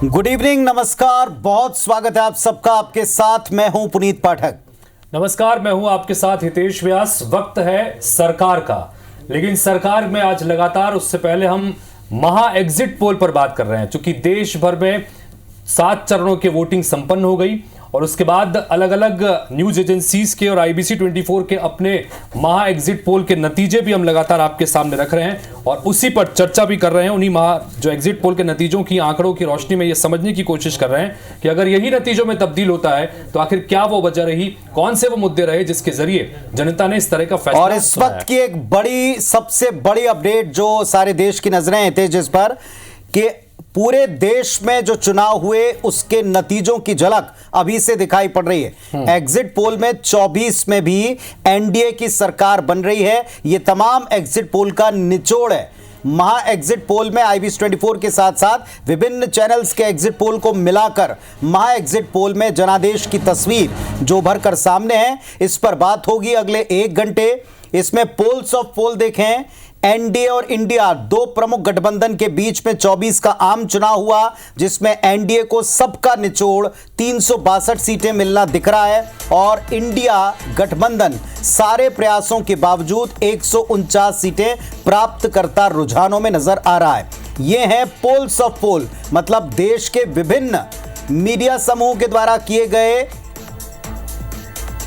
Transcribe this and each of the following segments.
Good evening, नमस्कार, बहुत स्वागत है आप सबका। आपके साथ मैं हूं पुनीत पाठक। नमस्कार, मैं हूं आपके साथ हितेश व्यास। वक्त है सरकार का, लेकिन सरकार में आज लगातार उससे पहले हम महा एग्जिट पोल पर बात कर रहे हैं, क्योंकि देश भर में 7 चरणों की वोटिंग संपन्न हो गई और उसके बाद अलग अलग न्यूज एजेंसीज के और IBC 24 के अपने महा एग्जिट पोल के नतीजे भी हम लगातार आपके सामने रख रहे हैं और उसी पर चर्चा भी कर रहे हैं। उन्हीं जो एग्जिट पोल के नतीजों की आंकड़ों की रोशनी में ये समझने की कोशिश कर रहे हैं कि अगर यही नतीजों में तब्दील होता है तो आखिर क्या वो वजह रही, कौन से वो मुद्दे रहे जिसके जरिए जनता ने इस तरह का फैसला। और इस वक्त की एक बड़ी, सबसे बड़ी अपडेट जो सारे देश की नजरें थे जिस पर कि पूरे देश में जो चुनाव हुए उसके नतीजों की झलक अभी से दिखाई पड़ रही है। एग्जिट पोल में 24 में भी एनडीए की सरकार बन रही है। यह तमाम एग्जिट पोल का निचोड़ है। महा एग्जिट पोल में IBC 24 के साथ साथ विभिन्न चैनल्स के एग्जिट पोल को मिलाकर महा एग्जिट पोल में जनादेश की तस्वीर जो भरकर सामने है, इस पर बात होगी अगले 1 घंटे। इसमें पोल्स ऑफ पोल देखें, एनडीए और इंडिया, दो प्रमुख गठबंधन के बीच में 24 का आम चुनाव हुआ जिसमें एनडीए को सबका निचोड़ 362 सीटें मिलना दिख रहा है और इंडिया गठबंधन सारे प्रयासों के बावजूद 149 सीटें प्राप्त करता रुझानों में नजर आ रहा है। यह है पोल्स ऑफ पोल, मतलब देश के विभिन्न मीडिया समूह के द्वारा किए गए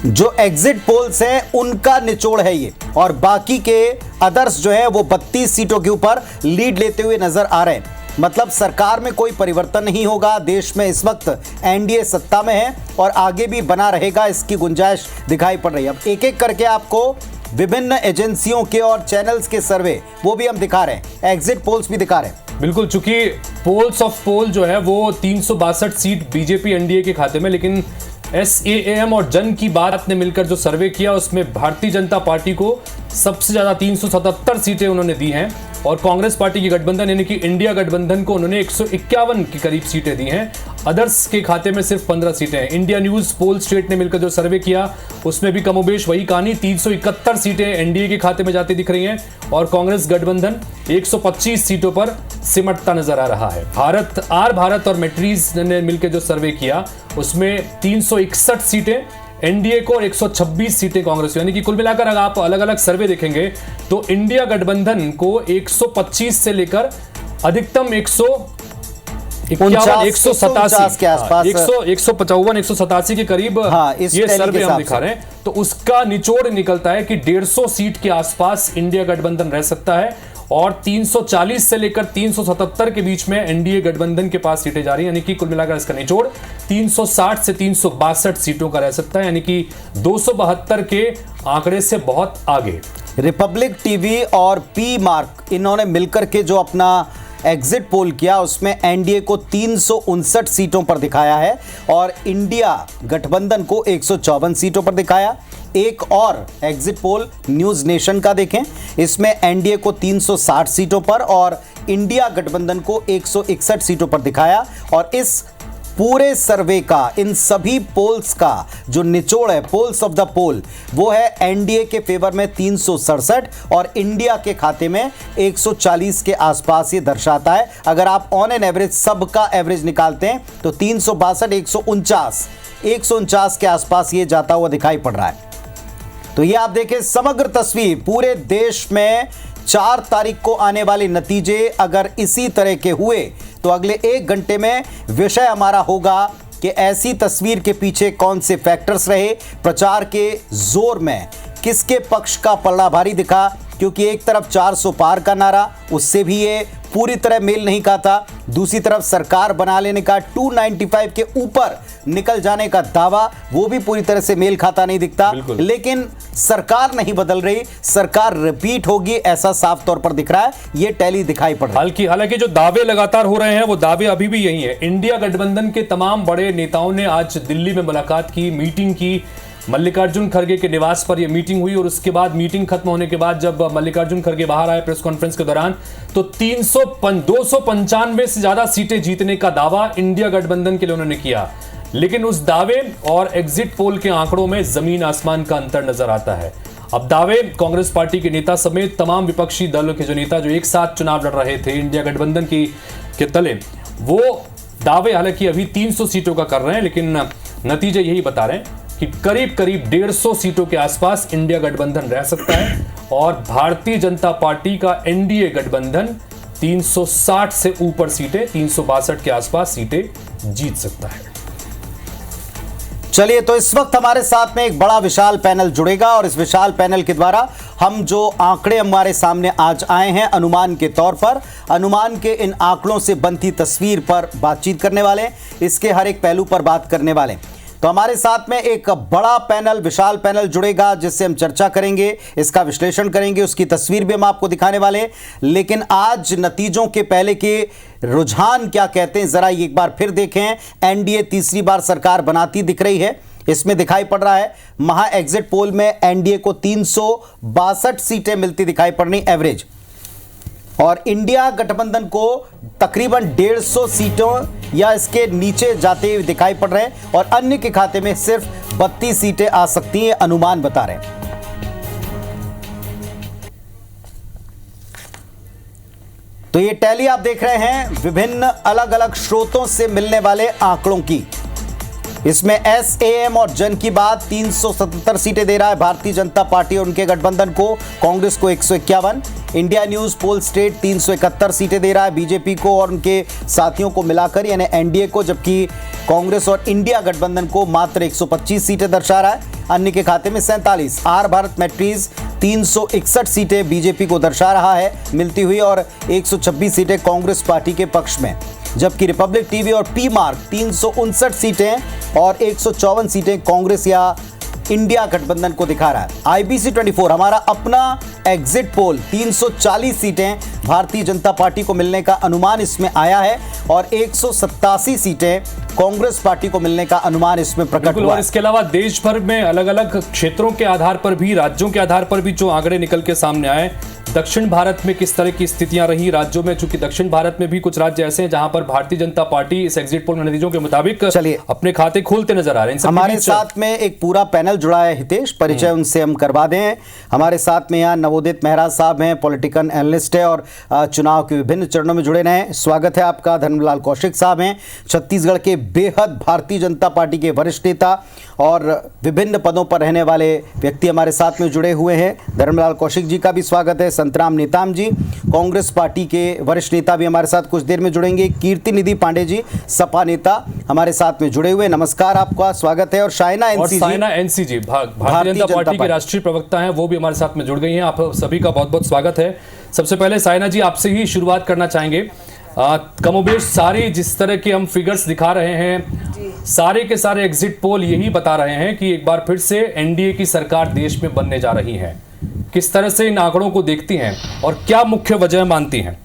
जो एग्जिट पोल्स हैं उनका निचोड़ है ये। और बाकी के अदर्स जो है वो 32 सीटों के ऊपर लीड लेते हुए नजर आ रहे हैं। मतलब सरकार में कोई परिवर्तन नहीं होगा। देश में इस वक्त एनडीए सत्ता में है और आगे भी बना रहेगा, इसकी गुंजाइश दिखाई पड़ रही है। अब एक एक करके आपको विभिन्न एजेंसियों के और चैनल्स के सर्वे वो भी हम दिखा रहे हैं, एग्जिट पोल्स भी दिखा रहे हैं। बिल्कुल, चूंकि पोल्स ऑफ पोल जो है वो 362 सीट बीजेपी एनडीए के खाते में, लेकिन SAAM और जन की बात ने मिलकर जो सर्वे किया उसमें भारतीय जनता पार्टी को सबसे ज्यादा 377 सीटें उन्होंने दी हैं और कांग्रेस पार्टी की गठबंधन यानी कि इंडिया गठबंधन को उन्होंने 151 के करीब सीटें दी हैं। अदर्स के खाते में सिर्फ 15 सीटें हैं। इंडिया न्यूज पोल स्टेट ने मिलकर जो सर्वे किया उसमें भी कमोबेश वही कहानी, 371 सीटें एनडीए के खाते में जाती दिख रही हैं और कांग्रेस गठबंधन 125 सीटों पर सिमटता नजर आ रहा है। भारत और मैट्रीज ने मिलकर जो सर्वे किया उसमें 361 सीटें एनडीए को और 126 सीटें कांग्रेस को, यानी कि कुल मिलाकर अगर आप अलग अलग सर्वे देखेंगे तो इंडिया गठबंधन को 125 से लेकर अधिकतम 187 के आसपास, 155 187 के करीब ये सर्वे हम दिखा रहे हैं। तो उसका निचोड़ निकलता है कि 150 सीट के आसपास इंडिया गठबंधन रह सकता है और 340 से लेकर 377 के बीच में एनडीए गठबंधन के पास सीटें जा रही हैं, यानी कि कुल मिलाकर इसका निचोड़ 360 से 362 सीटों का रह सकता है, यानी कि 272 के आंकड़े से बहुत आगे। रिपब्लिक टीवी और पी मार्क इन्होंने मिलकर के जो अपना एग्जिट पोल किया उसमें एनडीए को 359 सीटों पर दिखाया है और इंडिया गठबंधन को 154 सीटों पर दिखाया। एक और एग्जिट पोल न्यूज नेशन का देखें, इसमें एनडीए को 360 सीटों पर और इंडिया गठबंधन को 161 सीटों पर दिखाया। और इस पूरे सर्वे का, इन सभी पोल्स का जो निचोड़ है, पोल्स ऑफ द पोल, वो है एनडीए के फेवर में 367 और इंडिया के खाते में 140 के आसपास ये दर्शाता है। अगर आप ऑन एन एवरेज सबका एवरेज निकालते हैं तो 362 149 के आसपास ये जाता हुआ दिखाई पड़ रहा है। तो ये आप देखें समग्र तस्वीर पूरे देश में 4 तारीख को आने वाले नतीजे अगर इसी तरह के हुए तो अगले 1 घंटे में विषय हमारा होगा कि ऐसी तस्वीर के पीछे कौन से फैक्टर्स रहे, प्रचार के जोर में किसके पक्ष का पलड़ा भारी दिखा, क्योंकि एक तरफ 400 पार का नारा, उससे भी ये पूरी तरह मेल नहीं खाता। दूसरी तरफ सरकार बना लेने का 295 के ऊपर निकल जाने का दावा, वो भी पूरी तरह से मेल खाता नहीं दिखता। लेकिन सरकार नहीं बदल रही, सरकार रिपीट होगी ऐसा साफ तौर पर दिख रहा है, ये टैली दिखाई पड़ रहा है। हालांकि जो दावे लगातार हो रहे हैं वो दावे अभी भी यही है। इंडिया गठबंधन के तमाम बड़े नेताओं ने आज दिल्ली में मुलाकात की, मीटिंग की। मल्लिकार्जुन खड़गे के निवास पर यह मीटिंग हुई और उसके बाद मीटिंग खत्म होने के बाद जब मल्लिकार्जुन खड़गे बाहर आए प्रेस कॉन्फ्रेंस के दौरान तो 295 से ज्यादा सीटें जीतने का दावा इंडिया गठबंधन के लिए उन्होंने किया। लेकिन उस दावे और एग्जिट पोल के आंकड़ों में जमीन आसमान का अंतर नजर आता है। अब दावे कांग्रेस पार्टी के नेता समेत तमाम विपक्षी दलों के जो नेता जो एक साथ चुनाव लड़ रहे थे इंडिया गठबंधन के तले, वो दावे हालांकि अभी 300 सीटों का कर रहे हैं, लेकिन नतीजे यही बता रहे हैं कि करीब करीब 150 सीटों के आसपास इंडिया गठबंधन रह सकता है और भारतीय जनता पार्टी का एनडीए गठबंधन 360 से ऊपर सीटें, 362 के आसपास सीटें जीत सकता है। चलिए, तो इस वक्त हमारे साथ में एक बड़ा विशाल पैनल जुड़ेगा और इस विशाल पैनल के द्वारा हम जो आंकड़े हमारे सामने आज आए हैं अनुमान के तौर पर, अनुमान के इन आंकड़ों से बनती तस्वीर पर बातचीत करने वाले हैं, इसके हर एक पहलू पर बात करने वाले हैं। तो हमारे साथ में एक बड़ा पैनल, विशाल पैनल जुड़ेगा जिससे हम चर्चा करेंगे, इसका विश्लेषण करेंगे, उसकी तस्वीर भी हम आपको दिखाने वाले हैं। लेकिन आज नतीजों के पहले के रुझान क्या कहते हैं जरा एक बार फिर देखें। एनडीए तीसरी बार सरकार बनाती दिख रही है, इसमें दिखाई पड़ रहा है महा एग्जिट पोल में एनडीए को 362 सीटें मिलती दिखाई पड़ रही एवरेज, और इंडिया गठबंधन को तकरीबन 150 सीटों या इसके नीचे जाते हुए दिखाई पड़ रहे हैं और अन्य के खाते में सिर्फ 32 सीटें आ सकती हैं, अनुमान बता रहे हैं। तो ये टैली आप देख रहे हैं विभिन्न अलग अलग स्रोतों से मिलने वाले आंकड़ों की। इसमें एसएएम और जन की बात 377 सीटें दे रहा है भारतीय जनता पार्टी और उनके गठबंधन को, कांग्रेस को 151। इंडिया न्यूज पोल स्टेट 371 सीटें दे रहा है बीजेपी को और उनके साथियो61 को मिलाकर यानी एनडीए को, जबकि कांग्रेस और इंडिया गठबंधन को मात्र 125 सीटें दर्शा रहा है, अन्य के खाते में 47। आर भारत मैट्रीज 361 सीटें बीजेपी को दर्शा रहा है मिलती हुई और 126 सीटें कांग्रेस पार्टी के पक्ष में, जबकि रिपब्लिक टीवी और पी मार्क 359 सीटें और 154 सीटें कांग्रेस या इंडिया गठबंधन को दिखा रहा है। आईबीसी 24 हमारा अपना एग्जिट पोल 340 सीटें भारतीय जनता पार्टी को मिलने का अनुमान इसमें आया है और 187 सीटें कांग्रेस पार्टी को मिलने का अनुमान इसमें प्रकट हुआ। और इसके अलावा देश भर में अलग अलग क्षेत्रों के आधार पर भी, राज्यों के आधार पर भी जो आंकड़े निकल के सामने आए, दक्षिण भारत में किस तरह की स्थितियां रही राज्यों में, चूंकि दक्षिण भारत में भी कुछ राज्य ऐसे हैं जहां पर भारतीय जनता पार्टी इस एग्जिट पोल नतीजों के मुताबिक चलिए अपने खाते खोलते नजर आ रहे हैं। हमारे साथ में एक पूरा पैनल जुड़ा है, हितेश परिचय उनसे हम करवा दें। हमारे साथ में यहाँ नवोदित मेहरा साहब हैं, पॉलिटिकल एनालिस्ट है और चुनाव के विभिन्न चरणों में जुड़े रहे। स्वागत है आपका। धर्मलाल कौशिक साहब हैं, छत्तीसगढ़ के बेहद भारतीय जनता पार्टी के वरिष्ठ नेता और विभिन्न पदों पर रहने वाले व्यक्ति हमारे साथ में जुड़े हुए हैं। धर्मलाल कौशिक जी का भी स्वागत है। संतराम नेताम जी कांग्रेस पार्टी के वरिष्ठ नेता भी हमारे साथ कुछ देर में जुड़ेंगे। कीर्ति निधि पांडे जी सपा नेता हमारे साथ में जुड़े हुए, नमस्कार, आपका स्वागत है। और साइना एनसी जी भारतीय जनता पार्टी के राष्ट्रीय प्रवक्ता हैं, वो भी हमारे साथ में जुड़ गई हैं। आप सभी का बहुत बहुत स्वागत है। सबसे पहले साइना जी आपसे ही शुरुआत करना चाहेंगे। कमोबेश सारे जिस तरह के हम फिगर्स दिखा रहे हैं, सारे के सारे एग्जिट पोल यही बता रहे हैं कि एक बार फिर से एनडीए की सरकार देश में बनने जा रही है। किस तरह से इन आंकड़ों को देखती हैं और क्या मुख्य वजह मानती हैं?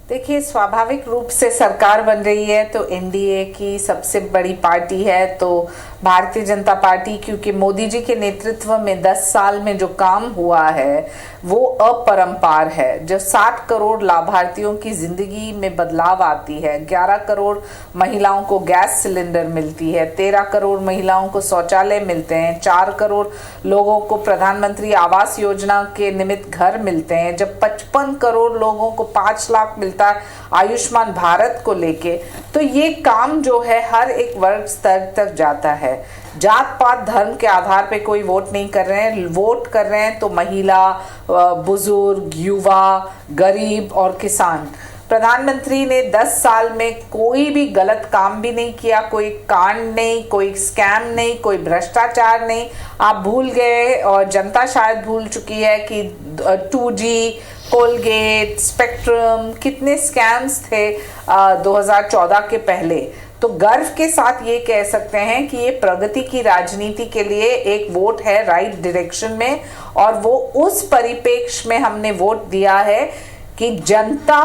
देखिए, स्वाभाविक रूप से सरकार बन रही है तो एनडीए की सबसे बड़ी पार्टी है तो भारतीय जनता पार्टी, क्योंकि मोदी जी के नेतृत्व में 10 साल में जो काम हुआ है वो अपरंपार है। जो 60 करोड़ लाभार्थियों की जिंदगी में बदलाव आती है, 11 करोड़ महिलाओं को गैस सिलेंडर मिलती है, 13 करोड़ महिलाओं को शौचालय मिलते हैं, 4 करोड़ लोगों को प्रधानमंत्री आवास योजना के निमित्त घर मिलते हैं, जब 55 करोड़ लोगों को 5 लाख मिलता है आयुष्मान भारत को लेके, तो ये काम जो है हर एक वर्ग स्तर तक जाता है। जात पात धर्म के आधार पे कोई वोट नहीं कर रहे हैं, वोट कर रहे हैं तो महिला, बुजुर्ग, युवा, गरीब और किसान। प्रधानमंत्री ने 10 साल में कोई भी गलत काम भी नहीं किया, कोई कांड नहीं, कोई स्कैम नहीं, कोई भ्रष्टाचार नहीं। आप भूल गए और जनता शायद भूल चुकी है कि 2G, कोलगेट, स्पेक्ट्रम, कितने स्कैम्स थे 2014 के पहले। तो गर्व के साथ ये कह सकते हैं कि ये प्रगति की राजनीति के लिए एक वोट है राइट डायरेक्शन में, और वो उस परिप्रेक्ष्य में हमने वोट दिया है कि जनता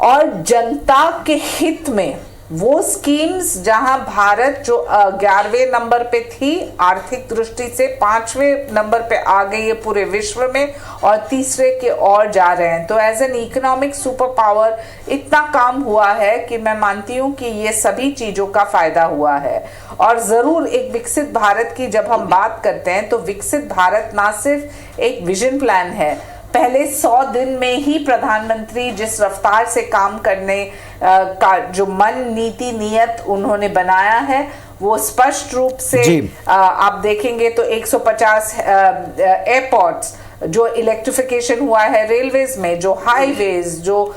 और जनता के हित में वो स्कीम्स जहां भारत जो 11वें नंबर पे थी आर्थिक दृष्टि से 5वें नंबर पे आ गई है पूरे विश्व में और तीसरे के और जा रहे हैं। तो as an economic super power इतना काम हुआ है कि मैं मानती हूँ कि ये सभी चीजों का फायदा हुआ है। और जरूर एक विकसित भारत की जब हम बात करते हैं तो विकसित भारत ना सिर्फ एक विजन प्लान है, पहले 100 दिन में ही प्रधानमंत्री जिस रफ्तार से काम करने का जो मन नीति नियत उन्होंने बनाया है वो स्पष्ट रूप से आप देखेंगे तो 150 एयरपोर्ट्स जो इलेक्ट्रिफिकेशन हुआ है, रेलवेज में जो हाईवेज, जो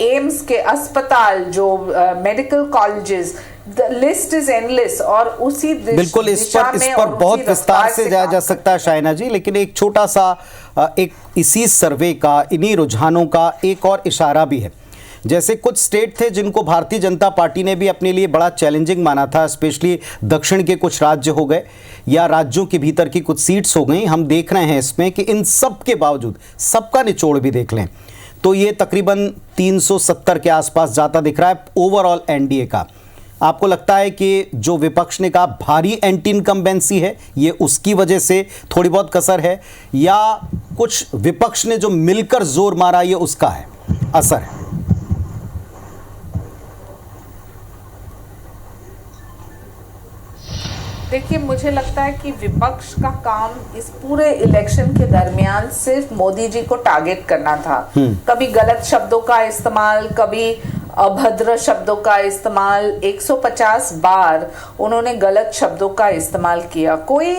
एम्स के अस्पताल, जो medical colleges, the list is endless. और उसी बिल्कुल इस पर बहुत विस्तार से जाया जा सकता है शाइना जी, लेकिन एक छोटा सा एक इसी सर्वे का, इन्हीं रुझानों का एक और इशारा भी है। जैसे कुछ स्टेट थे जिनको भारतीय जनता पार्टी ने भी अपने लिए बड़ा चैलेंजिंग माना था, स्पेशली दक्षिण के कुछ राज्य हो गए या राज्यों के भीतर की कुछ सीट्स हो गई। हम देख रहे हैं इसमें कि इन सब के बावजूद, सबका निचोड़ भी देख लें तो ये तकरीबन 370 के आसपास जाता दिख रहा है ओवरऑल एनडीए का। आपको लगता है कि जो विपक्ष ने कहा भारी एंटी इनकम्बेंसी है, ये उसकी वजह से थोड़ी बहुत कसर है, या कुछ विपक्ष ने जो मिलकर जोर मारा ये उसका है असर है? देखिए, मुझे लगता है कि विपक्ष का काम इस पूरे इलेक्शन के दरमियान सिर्फ मोदी जी को टारगेट करना था। कभी गलत शब्दों का इस्तेमाल, कभी अभद्र शब्दों का इस्तेमाल, 150 बार उन्होंने गलत शब्दों का इस्तेमाल किया। कोई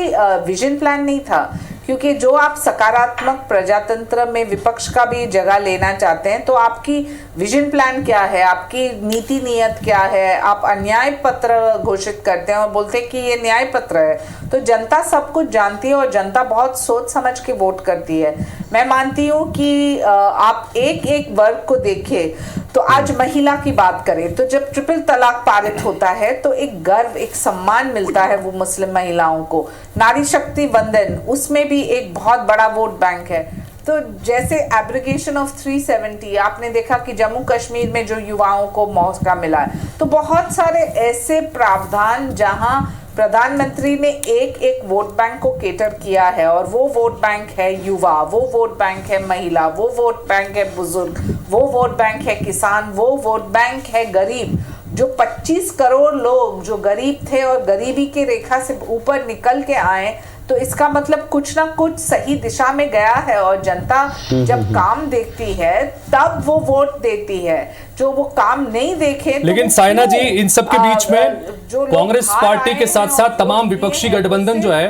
विजन प्लान नहीं था, क्योंकि जो आप सकारात्मक प्रजातंत्र में विपक्ष का भी जगह लेना चाहते हैं तो आपकी विजन प्लान क्या है, आपकी नीति नियत क्या है। आप अन्याय पत्र घोषित करते हैं और बोलते हैं कि ये न्याय पत्र है, तो जनता सब कुछ जानती है और जनता बहुत सोच समझ के वोट करती है। मैं मानती हूँ कि आप एक एक वर्ग को देखें तो आज महिला की बात करें तो जब ट्रिपल तलाक पारित होता है तो एक गर्व, एक सम्मान मिलता है वो मुस्लिम महिलाओं को। नारी शक्ति वंदन, उसमें भी एक बहुत बड़ा वोट बैंक है। तो जैसे एब्रिगेशन ऑफ 370, आपने देखा कि जम्मू कश्मीर में जो युवाओं को मौका मिला है। तो बहुत सारे ऐसे प्रावधान जहां प्रधानमंत्री ने एक एक वोट बैंक को केटर किया है, और वो वोट बैंक है युवा, वो वोट बैंक है महिला, वो वोट बैंक है बुजुर्ग, वो वोट बैंक है किसान, वो वोट बैंक है गरीब। जो 25 करोड़ लोग जो गरीब थे और गरीबी की रेखा से ऊपर निकल के आए, तो इसका मतलब कुछ ना कुछ सही दिशा में गया है। और जनता जब काम देखती है तब वो वोट देती है, जो वो काम नहीं देखे। लेकिन साइना जी, इन सब के बीच में कांग्रेस पार्टी के साथ साथ तमाम विपक्षी गठबंधन जो है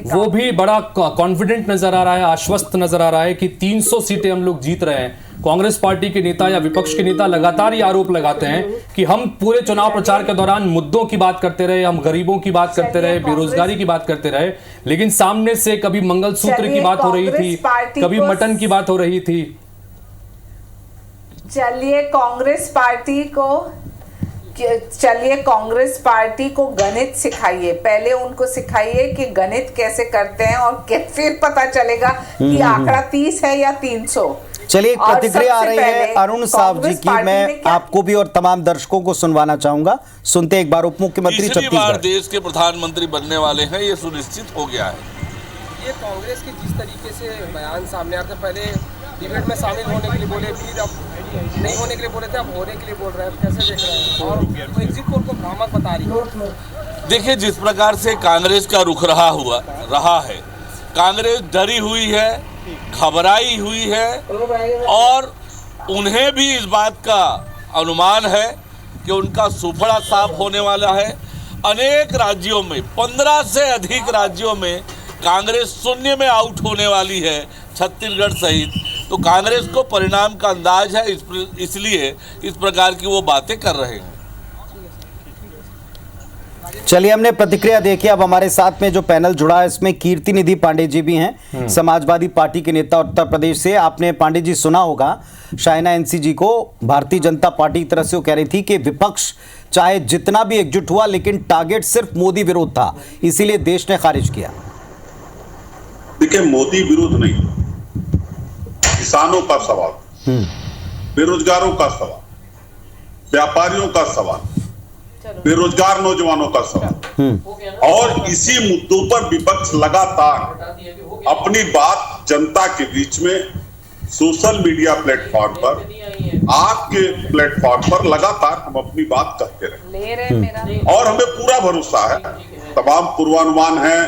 वो भी बड़ा कॉन्फिडेंट नजर आ रहा है, आश्वस्त नजर आ रहा है कि 300 सीटें हम लोग जीत रहे हैं। कांग्रेस पार्टी के नेता या विपक्ष के नेता लगातार ये आरोप लगाते हैं कि हम पूरे चुनाव प्रचार के दौरान मुद्दों की बात करते रहे, हम गरीबों की बात करते रहे, बेरोजगारी की बात करते रहे, लेकिन सामने से कभी मंगलसूत्र की बात हो रही थी, कभी मटन की बात हो रही थी। चलिए कांग्रेस पार्टी को गणित सिखाइए, पहले उनको सिखाइए कि गणित कैसे करते हैं और फिर पता चलेगा कि आंकड़ा 30 है या 300। चलिए, एक प्रतिक्रिया आ रही है अरुण साहब जी की, मैं आपको भी और तमाम दर्शकों को सुनवाना चाहूंगा। सुनते एक बार उप मुख्यमंत्री छत्तीसगढ़ देश के प्रधानमंत्री बनने वाले हैं, ये सुनिश्चित हो गया है। ये कांग्रेस के जिस तरीके से बयान सामने आते, पहले डिबेट में शामिल होने के लिए बोले, फिर अब नहीं होने के लिए बोले थे, अब होने के लिए बोल रहे हैं, कैसे देख रहे हैं? और एग्जिट पोल को भ्रामक बता रही है। देखिए, जिस प्रकार से कांग्रेस का रुख रहा है, कांग्रेस डरी हुई है, घबराई हुई है, और उन्हें भी इस बात का अनुमान है कि उनका सुफड़ा साफ होने वाला है। अनेक राज्यों में, 15 से अधिक राज्यों में कांग्रेस शून्य में आउट होने वाली है, छत्तीसगढ़ सहित। तो कांग्रेस को परिणाम का अंदाज है, इसलिए इस प्रकार की वो बातें कर रहे हैं। चलिए, हमने प्रतिक्रिया देखी। अब हमारे साथ में जो पैनल जुड़ा है इसमें कीर्ति निधि पांडे जी भी हैं, समाजवादी पार्टी के नेता उत्तर प्रदेश से। आपने पांडे जी सुना होगा शाइना एनसी जी को, भारतीय जनता पार्टी की तरफ से वो कह रही थी कि विपक्ष चाहे जितना भी एकजुट हुआ लेकिन टारगेट सिर्फ मोदी विरोध था, इसीलिए देश ने खारिज किया। देखिए, मोदी विरोध नहीं, किसानों का सवाल, बेरोजगारों का सवाल, व्यापारियों का सवाल, बेरोजगार नौजवानों का सवाल, और इसी मुद्दों पर विपक्ष लगातार अपनी बात जनता के बीच में सोशल मीडिया प्लेटफॉर्म पर, आपके प्लेटफॉर्म पर लगातार हम अपनी बात कहते रहे। और हमें पूरा भरोसा है, तमाम पूर्वानुमान हैं,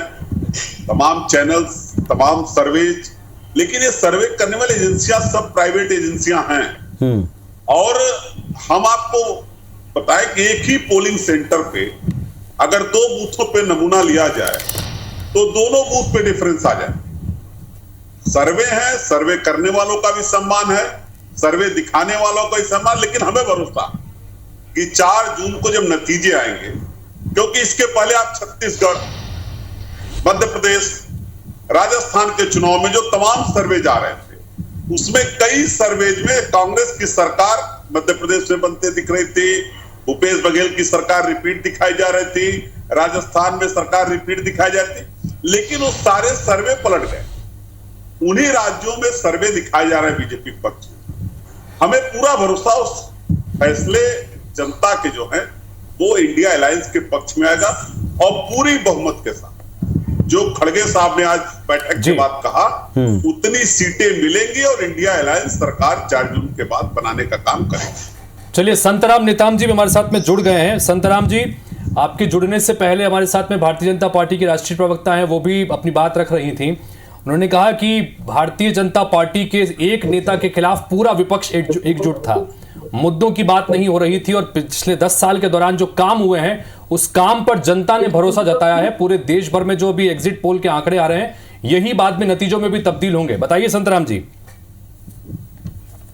तमाम चैनल्स, तमाम सर्वेज लेकिन ये सर्वे करने वाली एजेंसियां सब प्राइवेट एजेंसियां हैं। और हम आपको बताएं कि एक ही पोलिंग सेंटर पे अगर 2 बूथों पे नमूना लिया जाए तो दोनों बूथ पे डिफरेंस आ जाए। सर्वे है, सर्वे करने वालों का भी सम्मान है, सर्वे दिखाने वालों का भी सम्मान, लेकिन हमें भरोसा कि 4 जून को जब नतीजे आएंगे, क्योंकि इसके पहले आप छत्तीसगढ़, मध्य प्रदेश, राजस्थान के चुनाव में जो तमाम सर्वे जा रहे थे उसमें कई सर्वेज में कांग्रेस की सरकार मध्य प्रदेश में बनते दिख रही थी, भूपेश बघेल की सरकार रिपीट दिखाई जा रही थी, राजस्थान में सरकार रिपीट दिखाई जाती थी, लेकिन वो सारे सर्वे पलट गए। उन्हीं राज्यों में सर्वे दिखाए जा रहे हैं बीजेपी पक्ष में। हमें पूरा भरोसा उस फैसले जनता के जो है वो इंडिया अलायंस के पक्ष में आएगा और पूरी बहुमत के साथ। जो खड़गे साहब ने आज बैठक के बाद कहा उतनी सीटें मिलेंगी और इंडिया अलायंस सरकार 4 जून के बाद बनाने का काम करेगी। चलिए, संतराम नेताम जी भी हमारे साथ में जुड़ गए हैं। संतराम जी, आपके जुड़ने से पहले हमारे साथ में भारतीय जनता पार्टी की राष्ट्रीय प्रवक्ता हैं, वो भी अपनी बात रख रही थी। उन्होंने कहा कि भारतीय जनता पार्टी के एक नेता के खिलाफ पूरा विपक्ष एकजुट था, मुद्दों की बात नहीं हो रही थी और पिछले 10 साल के दौरान जो काम हुए हैं उस काम पर जनता ने भरोसा जताया है। पूरे देश भर में जो भी एग्जिट पोल के आंकड़े आ रहे हैं यही बाद में नतीजों में भी तब्दील होंगे। बताइए संतराम जी।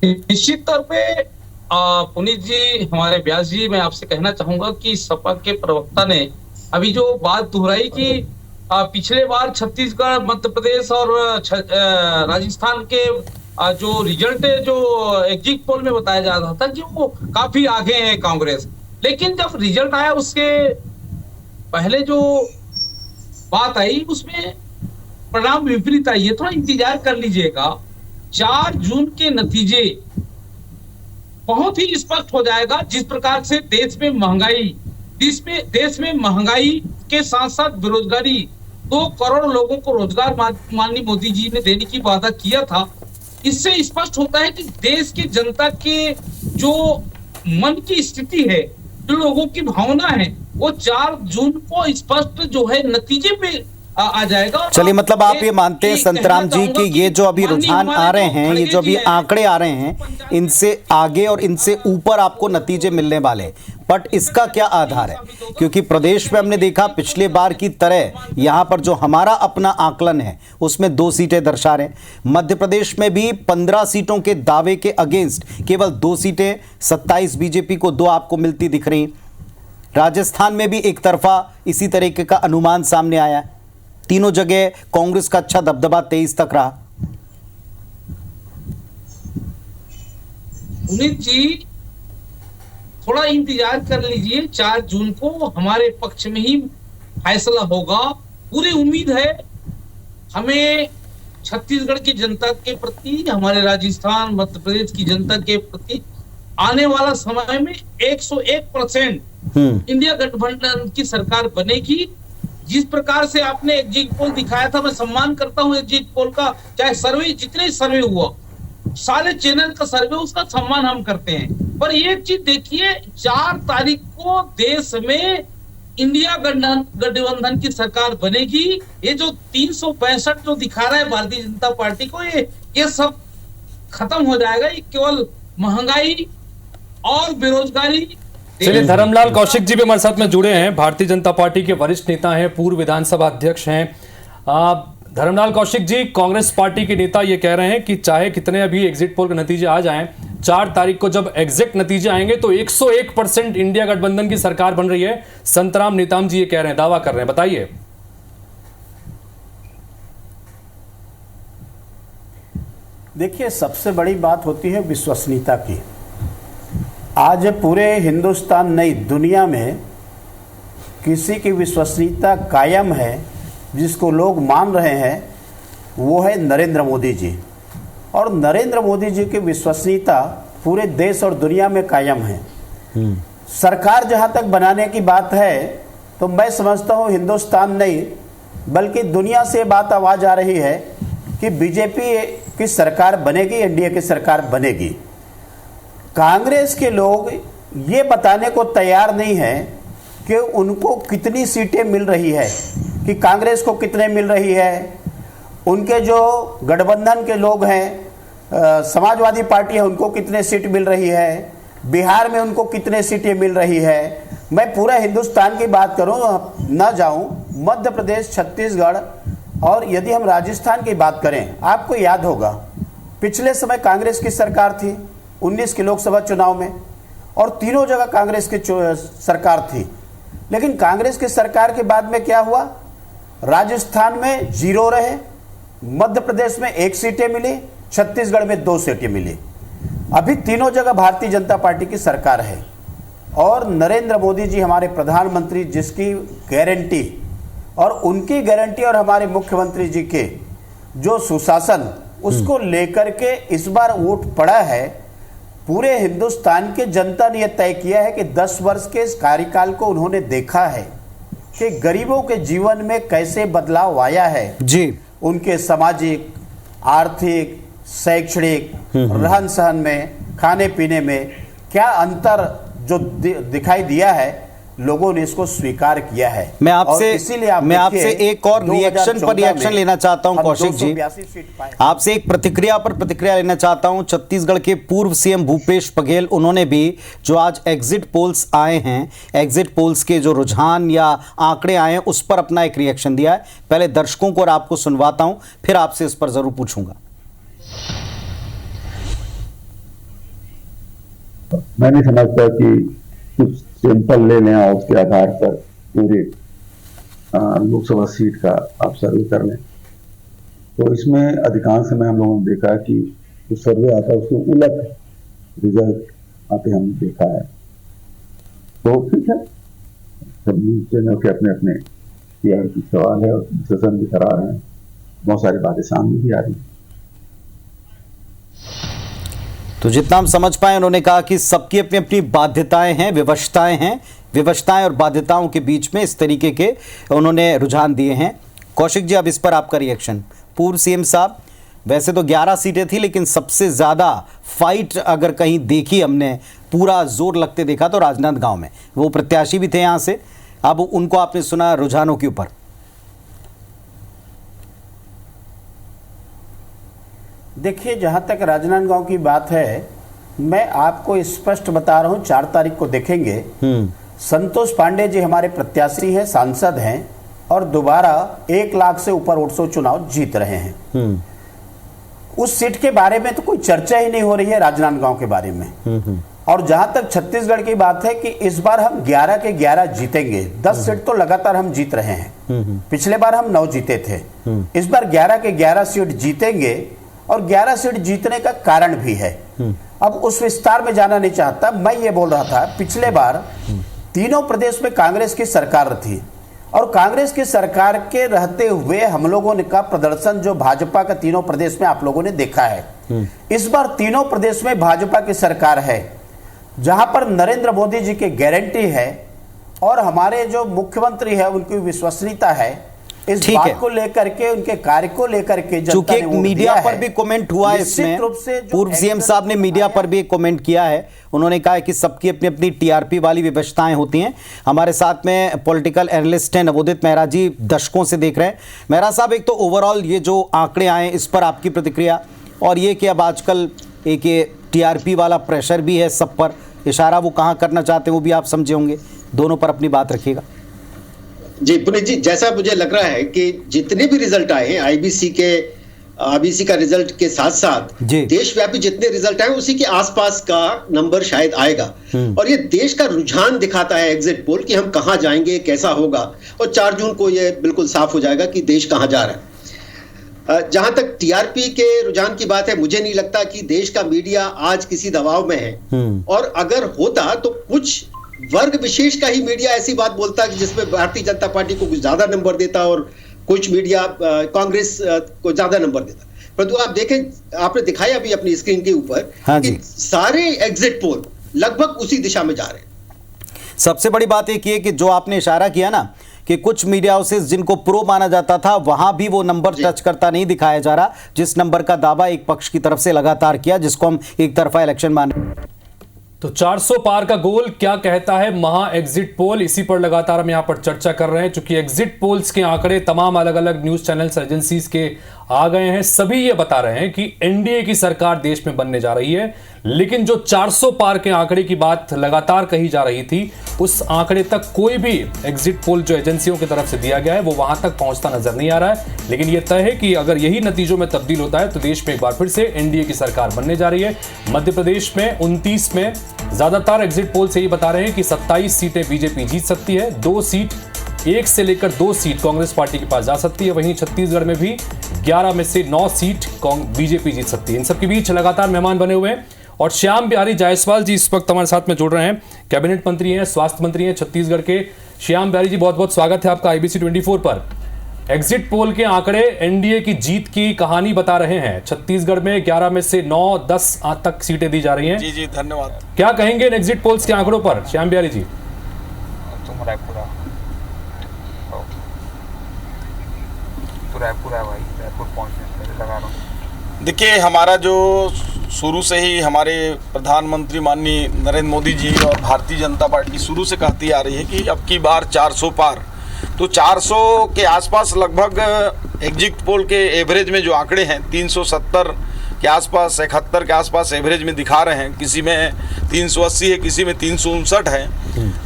निश्चित तौर पे पुनीत जी, हमारे व्यास जी, मैं आपसे कहना चाहूंगा कि सपा के प्रवक्ता ने अभी जो बात दोहराई कि पिछले बार छत्तीसगढ़, मध्य प्रदेश और राजस्थान के जो रिजल्ट जो एग्जिट पोल में बताया जा रहा था कि वो काफी आगे है कांग्रेस, लेकिन जब रिजल्ट आया उसके पहले जो बात आई उसमें परिणाम विपरीत आई है। थोड़ा इंतजार कर लीजिएगा, 4 जून के नतीजे बहुत ही स्पष्ट हो जाएगा। जिस प्रकार से देश में महंगाई के साथ साथ बेरोजगारी, 2 करोड़ लोगों को रोजगार माननीय मोदी जी ने देने की वादा किया था, इससे स्पष्ट होता है कि देश की जनता के जो मन की स्थिति है, जो लोगों की भावना है, वो 4 जून को स्पष्ट जो है नतीजे पे आ जाएगा। चलिए, मतलब आप ये मानते हैं संतराम जी कि ये जो अभी रुझान आ रहे हैं, ये जो अभी आंकड़े आ रहे हैं, इनसे आगे और इनसे ऊपर आपको नतीजे मिलने वाले, बट इसका क्या आधार है? क्योंकि प्रदेश में हमने देखा पिछले बार की तरह यहाँ पर जो हमारा अपना आकलन है उसमें 2 सीटें दर्शा रहे हैं। मध्य प्रदेश में भी 15 सीटों के दावे के अगेंस्ट केवल 2 सीटें, 27 बीजेपी को 2 आपको मिलती दिख रही। राजस्थान में भी एक तरफा इसी तरीके का अनुमान सामने आया। तीनों जगह कांग्रेस का अच्छा दबदबा 23 तक रहा। पुनीत जी, थोड़ा इंतजार कर लीजिए, 4 जून को हमारे पक्ष में ही फैसला होगा। पूरी उम्मीद है हमें छत्तीसगढ़ की जनता के प्रति, हमारे राजस्थान, मध्य प्रदेश की जनता के प्रति आने वाला समय में 101% इंडिया गठबंधन की सरकार बनेगी। जिस प्रकार से आपने एग्जिट पोल दिखाया था, मैं सम्मान करता हूं एग्जिट पोल का, चाहे सर्वे जितने सर्वे हुआ, सारे चैनल का सर्वे, उसका सम्मान हम करते हैं। पर एक चीज देखिए, 4 तारीख को देश में इंडिया गठबंधन की सरकार बनेगी। ये जो 362 जो दिखा रहा है भारतीय जनता पार्टी को, ये सब खत्म हो जाएगा। ये केवल महंगाई और बेरोजगारी। चलिए, धर्मलाल कौशिक जी भी हमारे साथ में जुड़े हैं, भारतीय जनता पार्टी के वरिष्ठ नेता हैं, पूर्व विधानसभा अध्यक्ष हैं। धर्मलाल कौशिक जी, कांग्रेस पार्टी के नेता ये कह रहे हैं कि चाहे कितने अभी एग्जिट पोल के नतीजे आ जाएं, 4 तारीख को जब एग्जैक्ट नतीजे आएंगे तो 101% इंडिया गठबंधन की सरकार बन रही है। संतराम नेताम जी ये कह रहे हैं, दावा कर रहे हैं, बताइए। देखिए, सबसे बड़ी बात होती है विश्वसनीयता की। आज पूरे हिंदुस्तान, नहीं दुनिया में किसी की विश्वसनीयता कायम है जिसको लोग मान रहे हैं, वो है नरेंद्र मोदी जी। और नरेंद्र मोदी जी की विश्वसनीयता पूरे देश और दुनिया में कायम है। सरकार जहाँ तक बनाने की बात है तो मैं समझता हूँ हिंदुस्तान नहीं बल्कि दुनिया से बात आवाज़ आ रही है कि बीजेपी की सरकार बनेगी, एनडीए की सरकार बनेगी। कांग्रेस के लोग ये बताने को तैयार नहीं है कि उनको कितनी सीटें मिल रही है, कि कांग्रेस को कितने मिल रही है। उनके जो गठबंधन के लोग हैं, समाजवादी पार्टी है, उनको कितने सीट मिल रही है, बिहार में उनको कितने सीटें मिल रही है। मैं पूरा हिंदुस्तान की बात करूं ना जाऊं, मध्य प्रदेश, छत्तीसगढ़ और यदि हम राजस्थान की बात करें, आपको याद होगा पिछले समय कांग्रेस की सरकार थी 19 के लोकसभा चुनाव में, और तीनों जगह कांग्रेस की सरकार थी। लेकिन कांग्रेस की सरकार के बाद में क्या हुआ? राजस्थान में 0 रहे, मध्य प्रदेश में 1 सीटें मिली, छत्तीसगढ़ में 2 सीटें मिली। अभी तीनों जगह भारतीय जनता पार्टी की सरकार है और नरेंद्र मोदी जी हमारे प्रधानमंत्री, जिसकी गारंटी और उनकी गारंटी और हमारे मुख्यमंत्री जी के जो सुशासन, उसको लेकर के इस बार वोट पड़ा है। पूरे हिंदुस्तान के जनता ने यह तय किया है कि 10 वर्ष के इस कार्यकाल को उन्होंने देखा है कि गरीबों के जीवन में कैसे बदलाव आया है जी, उनके सामाजिक, आर्थिक, शैक्षणिक, रहन सहन में, खाने पीने में क्या अंतर जो दिखाई दिया है, लोगों ने इसको स्वीकार किया है। मैं आपसे एक और रिएक्शन पर रिएक्शन लेना चाहता हूं कौशिक जी, आपसे एक प्रतिक्रिया पर प्रतिक्रिया लेना चाहता हूं। छत्तीसगढ़ के पूर्व सीएम भूपेश बघेल, उन्होंने भी जो आज एग्जिट पोल्स आए हैं, एग्जिट पोल्स के जो रुझान या आंकड़े आए हैं, उस पर अपना एक रिएक्शन दिया है। पहले दर्शकों को और आपको सुनवाता हूं, फिर आपसे इस पर जरूर पूछूंगा। मैं नहीं समझता कि कुछ सैंपल ले लें और उसके आधार पर पूरे लोकसभा सीट का आप सर्वे कर लें। तो इसमें अधिकांश समय हम लोगों ने देखा कि जो सर्वे आता है उसके उलट रिजल्ट आते हम देखा है। तो ठीक है, सब न्यूज चैनल के अपने अपने PR की सवाल है और सेशन भी करा रहे हैं, बहुत सारी बातें सामने भी आ रही हैं। तो जितना हम समझ पाए, उन्होंने कहा कि सबकी अपनी अपनी बाध्यताएं हैं, विवशताएं हैं, विवशताएं और बाध्यताओं के बीच में इस तरीके के उन्होंने रुझान दिए हैं। कौशिक जी, अब इस पर आपका रिएक्शन। पूर्व सीएम साहब, वैसे तो 11 सीटें थी, लेकिन सबसे ज़्यादा फाइट अगर कहीं देखी हमने, पूरा जोर लगते देखा तो राजनांदगांव में, वो प्रत्याशी भी थे यहाँ से। अब उनको आपने सुना रुझानों के ऊपर। देखिए, जहाँ तक राजनांदगांव की बात है, मैं आपको स्पष्ट बता रहा हूँ, 4 तारीख को देखेंगे। संतोष पांडे जी हमारे प्रत्याशी हैं, सांसद हैं और दोबारा 1 लाख से ऊपर वोट से चुनाव जीत रहे हैं। उस सीट के बारे में तो कोई चर्चा ही नहीं हो रही है राजनांदगांव के बारे में। और जहां तक छत्तीसगढ़ की बात है कि इस बार हम 11 के 11 जीतेंगे। 10 सीट तो लगातार हम जीत रहे हैं, पिछले बार हम 9 जीते थे, इस बार 11 के 11 सीट जीतेंगे। और 11 सीट जीतने का कारण भी है। अब उस विस्तार में जाना नहीं चाहता। मैं ये बोल रहा था, पिछले बार तीनों प्रदेश में कांग्रेस की सरकार थी और कांग्रेस की सरकार के रहते हुए हम लोगों ने का प्रदर्शन जो भाजपा का तीनों प्रदेश में आप लोगों ने देखा है। इस बार तीनों प्रदेश में भाजपा की सरकार है, जहां पर नरेंद्र मोदी जी की गारंटी है और हमारे जो मुख्यमंत्री है उनकी विश्वसनीयता है। इस बात को लेकर के, उनके कार्य को लेकर के चूंकि एक मीडिया पर भी कमेंट हुआ है इसमें, पूर्व सीएम साहब ने मीडिया पर भी एक कमेंट किया है। उन्होंने कहा है कि सबकी अपनी अपनी TRP वाली विवशताएं होती हैं। हमारे साथ में पॉलिटिकल एनालिस्ट हैं नवोदित मेहरा जी, दशकों से देख रहे हैं। मेहरा साहब, एक तो ओवरऑल ये जो आंकड़े आए, इस पर आपकी प्रतिक्रिया, और ये कि अब आजकल एक TRP वाला प्रेशर भी है सब पर, इशारा वो कहाँ करना चाहते हैं वो भी आप समझे होंगे। दोनों पर अपनी बात रखिएगा। जी पुनीत जी, जैसा मुझे लग रहा है कि जितने भी रिजल्ट आए हैं IBC का रिजल्ट के साथ साथ देशव्यापी जितने रिजल्ट आए उसी के आसपास का नंबर शायद आएगा। और ये देश का रुझान दिखाता है एग्जिट पोल कि हम कहां जाएंगे, कैसा होगा। और 4 जून को ये बिल्कुल साफ हो जाएगा कि देश कहां जा रहा है। जहां तक TRP के रुझान की बात है, मुझे नहीं लगता कि देश का मीडिया आज किसी दबाव में है। और अगर होता तो कुछ वर्ग विशेष का ही मीडिया ऐसी बात बोलता है जिसमें भारतीय जनता पार्टी को कुछ ज्यादा नंबर देता और कुछ मीडिया कांग्रेस को ज्यादा नंबर देता। परंतु आप देखें, आपने दिखाया अभी अपनी स्क्रीन के ऊपर कि सारे एग्जिट पोल लगभग उसी दिशा में जा रहे हैं। सबसे बड़ी बात एक है कि जो आपने इशारा किया ना कि कुछ मीडिया हाउसेस जिनको प्रो माना जाता था, वहां भी वो नंबर टच करता नहीं दिखाया जा रहा, जिस नंबर का दावा एक पक्ष की तरफ से लगातार किया, जिसको हम एक तरफा इलेक्शन मान। तो 400 पार का गोल क्या कहता है महा एग्जिट पोल, इसी पर लगातार हम यहां पर चर्चा कर रहे हैं। चूंकि एग्जिट पोल्स के आंकड़े तमाम अलग अलग न्यूज चैनल्स एजेंसीज के आ गए हैं। सभी ये बता रहे हैं कि एनडीए की सरकार देश में बनने जा रही है, लेकिन जो 400 पार के आंकड़े की बात लगातार कही जा रही थी, उस आंकड़े तक कोई भी एग्जिट पोल जो एजेंसियों की तरफ से दिया गया है वो वहां तक पहुंचता नजर नहीं आ रहा है। लेकिन यह तय है कि अगर यही नतीजों में तब्दील होता है तो देश में एक बार फिर से एनडीए की सरकार बनने जा रही है। मध्य प्रदेश में 29 में ज्यादातर एग्जिट पोल से ही बता रहे हैं कि 27 सीटें बीजेपी जीत सकती है, 2 सीट 1 से लेकर 2 सीट कांग्रेस पार्टी के पास जा सकती है। वहीं छत्तीसगढ़ में भी 11 में से 9 सीट बीजेपी जीत सकती है। इन सबके बीच लगातार मेहमान बने हुए हैं और श्याम बिहारी जायसवाल जी इस वक्त हमारे साथ में जुड़ रहे हैं। कैबिनेट मंत्री हैं, स्वास्थ्य मंत्री हैं छत्तीसगढ़ के। श्याम बिहारी जी, बहुत बहुत स्वागत है आपका IBC 24 पर। एग्जिट पोल के आंकड़े एनडीए की जीत की कहानी बता रहे हैं। छत्तीसगढ़ में 11 में से 9-10 तक सीटें दी जा रही हैं। जी जी, धन्यवाद। क्या कहेंगे इन एग्जिट पोल्स के आंकड़ों पर श्याम बिहारी जी? देखिए, हमारा जो शुरू से ही हमारे प्रधानमंत्री माननीय नरेंद्र मोदी जी और भारतीय जनता पार्टी शुरू से कहती आ रही है कि अब की बार 400 पार, तो 400 के आसपास लगभग एग्जिट पोल के एवरेज में जो आंकड़े हैं 370 के आसपास, 71 के आसपास एवरेज में दिखा रहे हैं। किसी में 380 है, किसी में 359 है।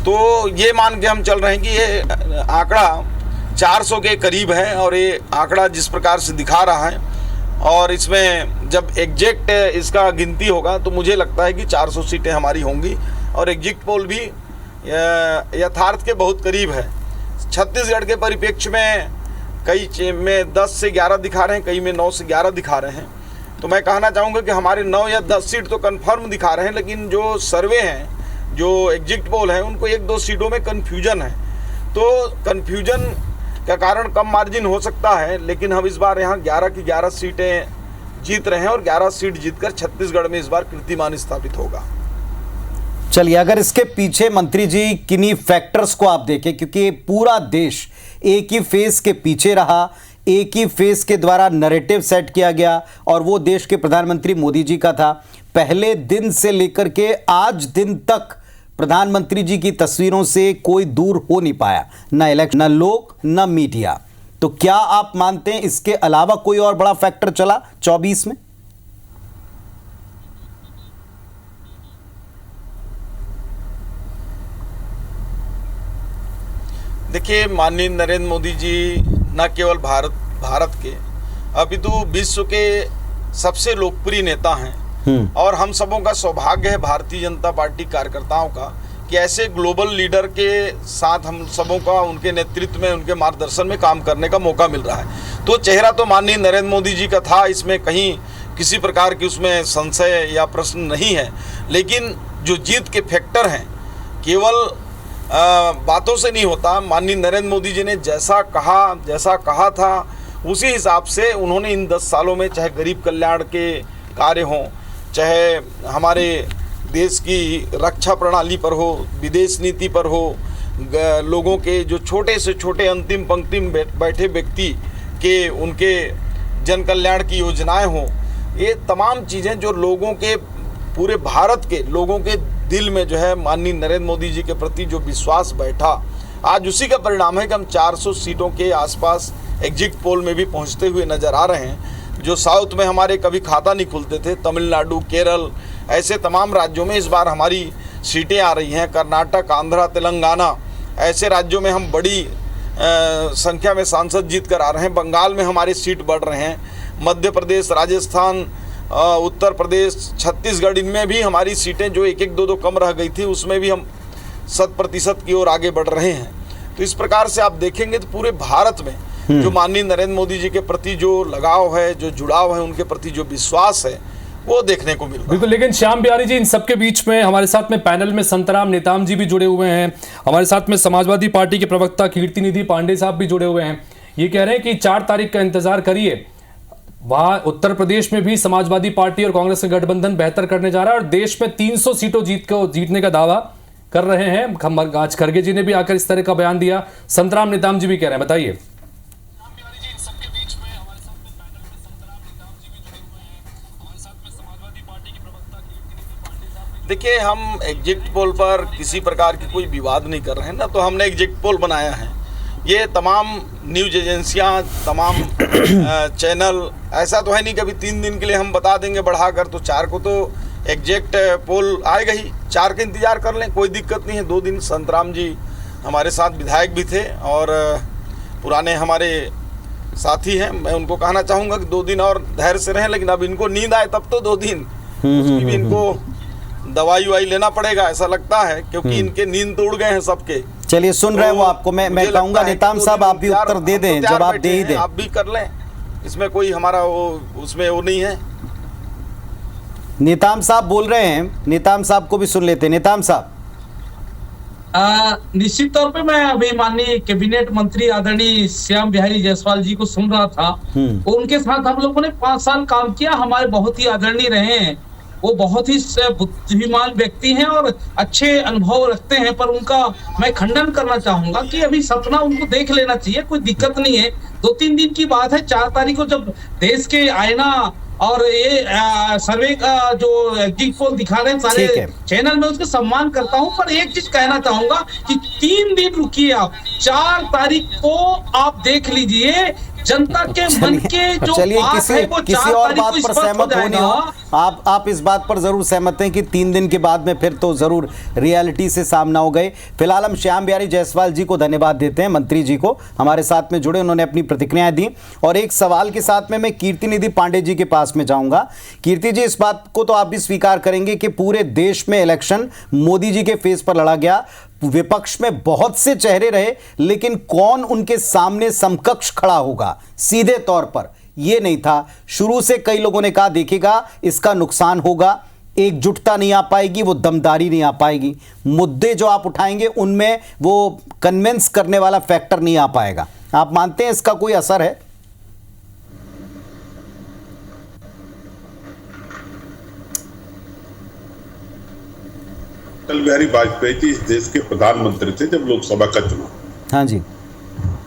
तो ये मान के हम चल रहे हैं कि ये आंकड़ा 400 के करीब है और ये आंकड़ा जिस प्रकार से दिखा रहा है, और इसमें जब एग्जैक्ट इसका गिनती होगा तो मुझे लगता है कि 400 सीटें हमारी होंगी और एग्जिट पोल भी यथार्थ के बहुत करीब है। छत्तीसगढ़ के परिप्रेक्ष्य में कई में 10 से 11 दिखा रहे हैं, कई में 9 से 11 दिखा रहे हैं। तो मैं कहना चाहूँगा कि हमारे 9 या 10 सीट तो कन्फर्म दिखा रहे हैं, लेकिन जो सर्वे हैं, जो एग्जिट पोल हैं, उनको 1-2 सीटों में कन्फ्यूजन है। तो कन्फ्यूजन का कारण कम मार्जिन हो सकता है, लेकिन हम इस बार यहाँ 11 की 11 सीटें जीत रहे हैं और 11 सीट जीतकर छत्तीसगढ़ में इस बार कीर्तिमान स्थापित होगा। चलिए, अगर इसके पीछे मंत्री जी किन्हीं फैक्टर्स को आप देखें, क्योंकि पूरा देश एक ही फेस के पीछे रहा, एक ही फेस के द्वारा नैरेटिव सेट किया गया और वो देश के प्रधानमंत्री मोदी जी का था। पहले दिन से लेकर के आज दिन तक प्रधानमंत्री जी की तस्वीरों से कोई दूर हो नहीं पाया, ना इलेक्शन, ना लोग, ना मीडिया। तो क्या आप मानते हैं इसके अलावा कोई और बड़ा फैक्टर चला 24 में? देखिए, माननीय नरेंद्र मोदी जी न केवल भारत के अपितु विश्व के सबसे लोकप्रिय नेता हैं और हम सबों का सौभाग्य है, भारतीय जनता पार्टी कार्यकर्ताओं का, कि ऐसे ग्लोबल लीडर के साथ हम सबों का उनके नेतृत्व में, उनके मार्गदर्शन में काम करने का मौका मिल रहा है। तो चेहरा तो माननीय नरेंद्र मोदी जी का था, इसमें कहीं किसी प्रकार की उसमें संशय या प्रश्न नहीं है। लेकिन जो जीत के फैक्टर हैं केवल बातों से नहीं होता। माननीय नरेंद्र मोदी जी ने जैसा कहा था उसी हिसाब से उन्होंने इन 10 सालों में, चाहे गरीब कल्याण के कार्य हों, चाहे हमारे देश की रक्षा प्रणाली पर हो, विदेश नीति पर हो, लोगों के जो छोटे से छोटे अंतिम पंक्ति में बैठे व्यक्ति के उनके जन कल्याण की योजनाएं हों, ये तमाम चीज़ें जो लोगों के, पूरे भारत के लोगों के दिल में जो है माननीय नरेंद्र मोदी जी के प्रति जो विश्वास बैठा, आज उसी का परिणाम है कि हम 400 सीटों के आसपास एग्जिट पोल में भी पहुंचते हुए नजर आ रहे हैं। जो साउथ में हमारे कभी खाता नहीं खुलते थे, तमिलनाडु, केरल, ऐसे तमाम राज्यों में इस बार हमारी सीटें आ रही हैं। कर्नाटक, आंध्रा, तेलंगाना, ऐसे राज्यों में हम बड़ी संख्या में सांसद जीत कर आ रहे हैं। बंगाल में हमारे सीट बढ़ रहे हैं। मध्य प्रदेश, राजस्थान, उत्तर प्रदेश, छत्तीसगढ़, इनमें भी हमारी सीटें जो 1-1, 2-2 कम रह गई थी, उसमें भी हम 100% की ओर आगे बढ़ रहे हैं। तो इस प्रकार से आप देखेंगे तो पूरे भारत में जो माननीय नरेंद्र मोदी जी के प्रति जो लगाव है, जो जुड़ाव है, उनके प्रति जो विश्वास है, वो देखने को मिल रहा है। बिल्कुल। लेकिन श्याम बिहारी जी, इन सबके बीच में हमारे साथ में पैनल में संतराम नेताम जी भी जुड़े हुए हैं, हमारे साथ में समाजवादी पार्टी के प्रवक्ता कीर्तिनिधि पांडे साहब भी जुड़े हुए हैं। ये कह रहे हैं कि 4 तारीख का इंतजार करिए, वहां उत्तर प्रदेश में भी समाजवादी पार्टी और कांग्रेस का गठबंधन बेहतर करने जा रहा है और देश में 300 सीटों जीतने का दावा कर रहे हैं। आज खड़गे जी ने भी आकर इस तरह का बयान दिया, संतराम नेताम जी भी कह रहे हैं, बताइए। देखिए, हम एग्जिट पोल पर किसी प्रकार की कोई विवाद नहीं कर रहे हैं ना, तो हमने एग्जिट पोल बनाया है ये तमाम न्यूज एजेंसियां, तमाम चैनल, ऐसा तो है नहीं कभी 3 दिन के लिए हम बता देंगे बढ़ाकर, तो 4 को तो एग्जैक्ट पोल आएगा ही, 4 का इंतजार कर लें, कोई दिक्कत नहीं है। 2 दिन संतराम जी हमारे साथ विधायक भी थे और पुराने हमारे साथी हैं, मैं उनको कहना चाहूँगा कि 2 दिन और धैर्य से रहें, लेकिन अब इनको नींद आए तब तो 2 दिन, उसकी भी इनको दवाई वाई लेना पड़ेगा ऐसा लगता है, क्योंकि इनके नींद तो उड़ गए हैं सबके। चलिए सुन रहे हैं वो आपको, मैं कहूँगा नेताम साहब आप भी उत्तर दे दें, जवाब दे ही दें। आप भी कर लें, इसमें कोई हमारा वो उसमें वो नहीं है। नेताम साहब बोल रहे हैं, नेताम साहब को भी सुन लेते हैं। नेताम साहब, निश्चित तौर पे मैं अभी माननीय कैबिनेट मंत्री आदरणीय श्याम बिहारी जायसवाल जी को सुन रहा था, उनके साथ हम लोगों ने 5 साल काम किया, हमारे बहुत ही आदरणीय रहे हैं, वो बहुत ही बुद्धिमान व्यक्ति हैं और अच्छे अनुभव रखते हैं, पर उनका मैं खंडन करना चाहूंगा कि अभी सपना उनको देख लेना चाहिए, कोई दिक्कत नहीं है। 2-3 दिन की बात है, 4 तारीख को जब देश के आईना और ये सर्वे का जो एग्जिट पोल दिखा रहे हैं सारे चैनल में, उसका सम्मान करता हूं, पर एक चीज कहना चाहूंगा कि 3 दिन रुकिए आप, 4 तारीख को आप देख लीजिए जनता के मन के जो बात है वो किसी और बात पर सहमत होनी हो, आप इस बात पर जरूर सहमत हैं कि 3 दिन के बाद में फिर तो जरूर रियलिटी से सामना हो गए। फिलहाल हम श्याम बिहारी जायसवाल जी को धन्यवाद देते हैं, मंत्री जी को हमारे साथ में जुड़े, उन्होंने अपनी प्रतिक्रियाएं दी। और एक सवाल के साथ में मैं कीर्ति निधि पांडे जी के पास में जाऊंगा। कीर्ति जी, इस बात को तो आप भी स्वीकार करेंगे कि पूरे देश में इलेक्शन मोदी जी के फेस पर लड़ा गया, विपक्ष में बहुत से चेहरे रहे, लेकिन कौन उनके सामने समकक्ष खड़ा होगा सीधे तौर पर यह नहीं था। शुरू से कई लोगों ने कहा देखिएगा इसका नुकसान होगा, एकजुटता नहीं आ पाएगी, वो दमदारी नहीं आ पाएगी, मुद्दे जो आप उठाएंगे उनमें वो कन्विंस करने वाला फैक्टर नहीं आ पाएगा। आप मानते हैं इसका कोई असर है? अटल बिहारी वाजपेयी जी इस देश के प्रधानमंत्री थे जब लोकसभा का चुनाव। हाँ जी।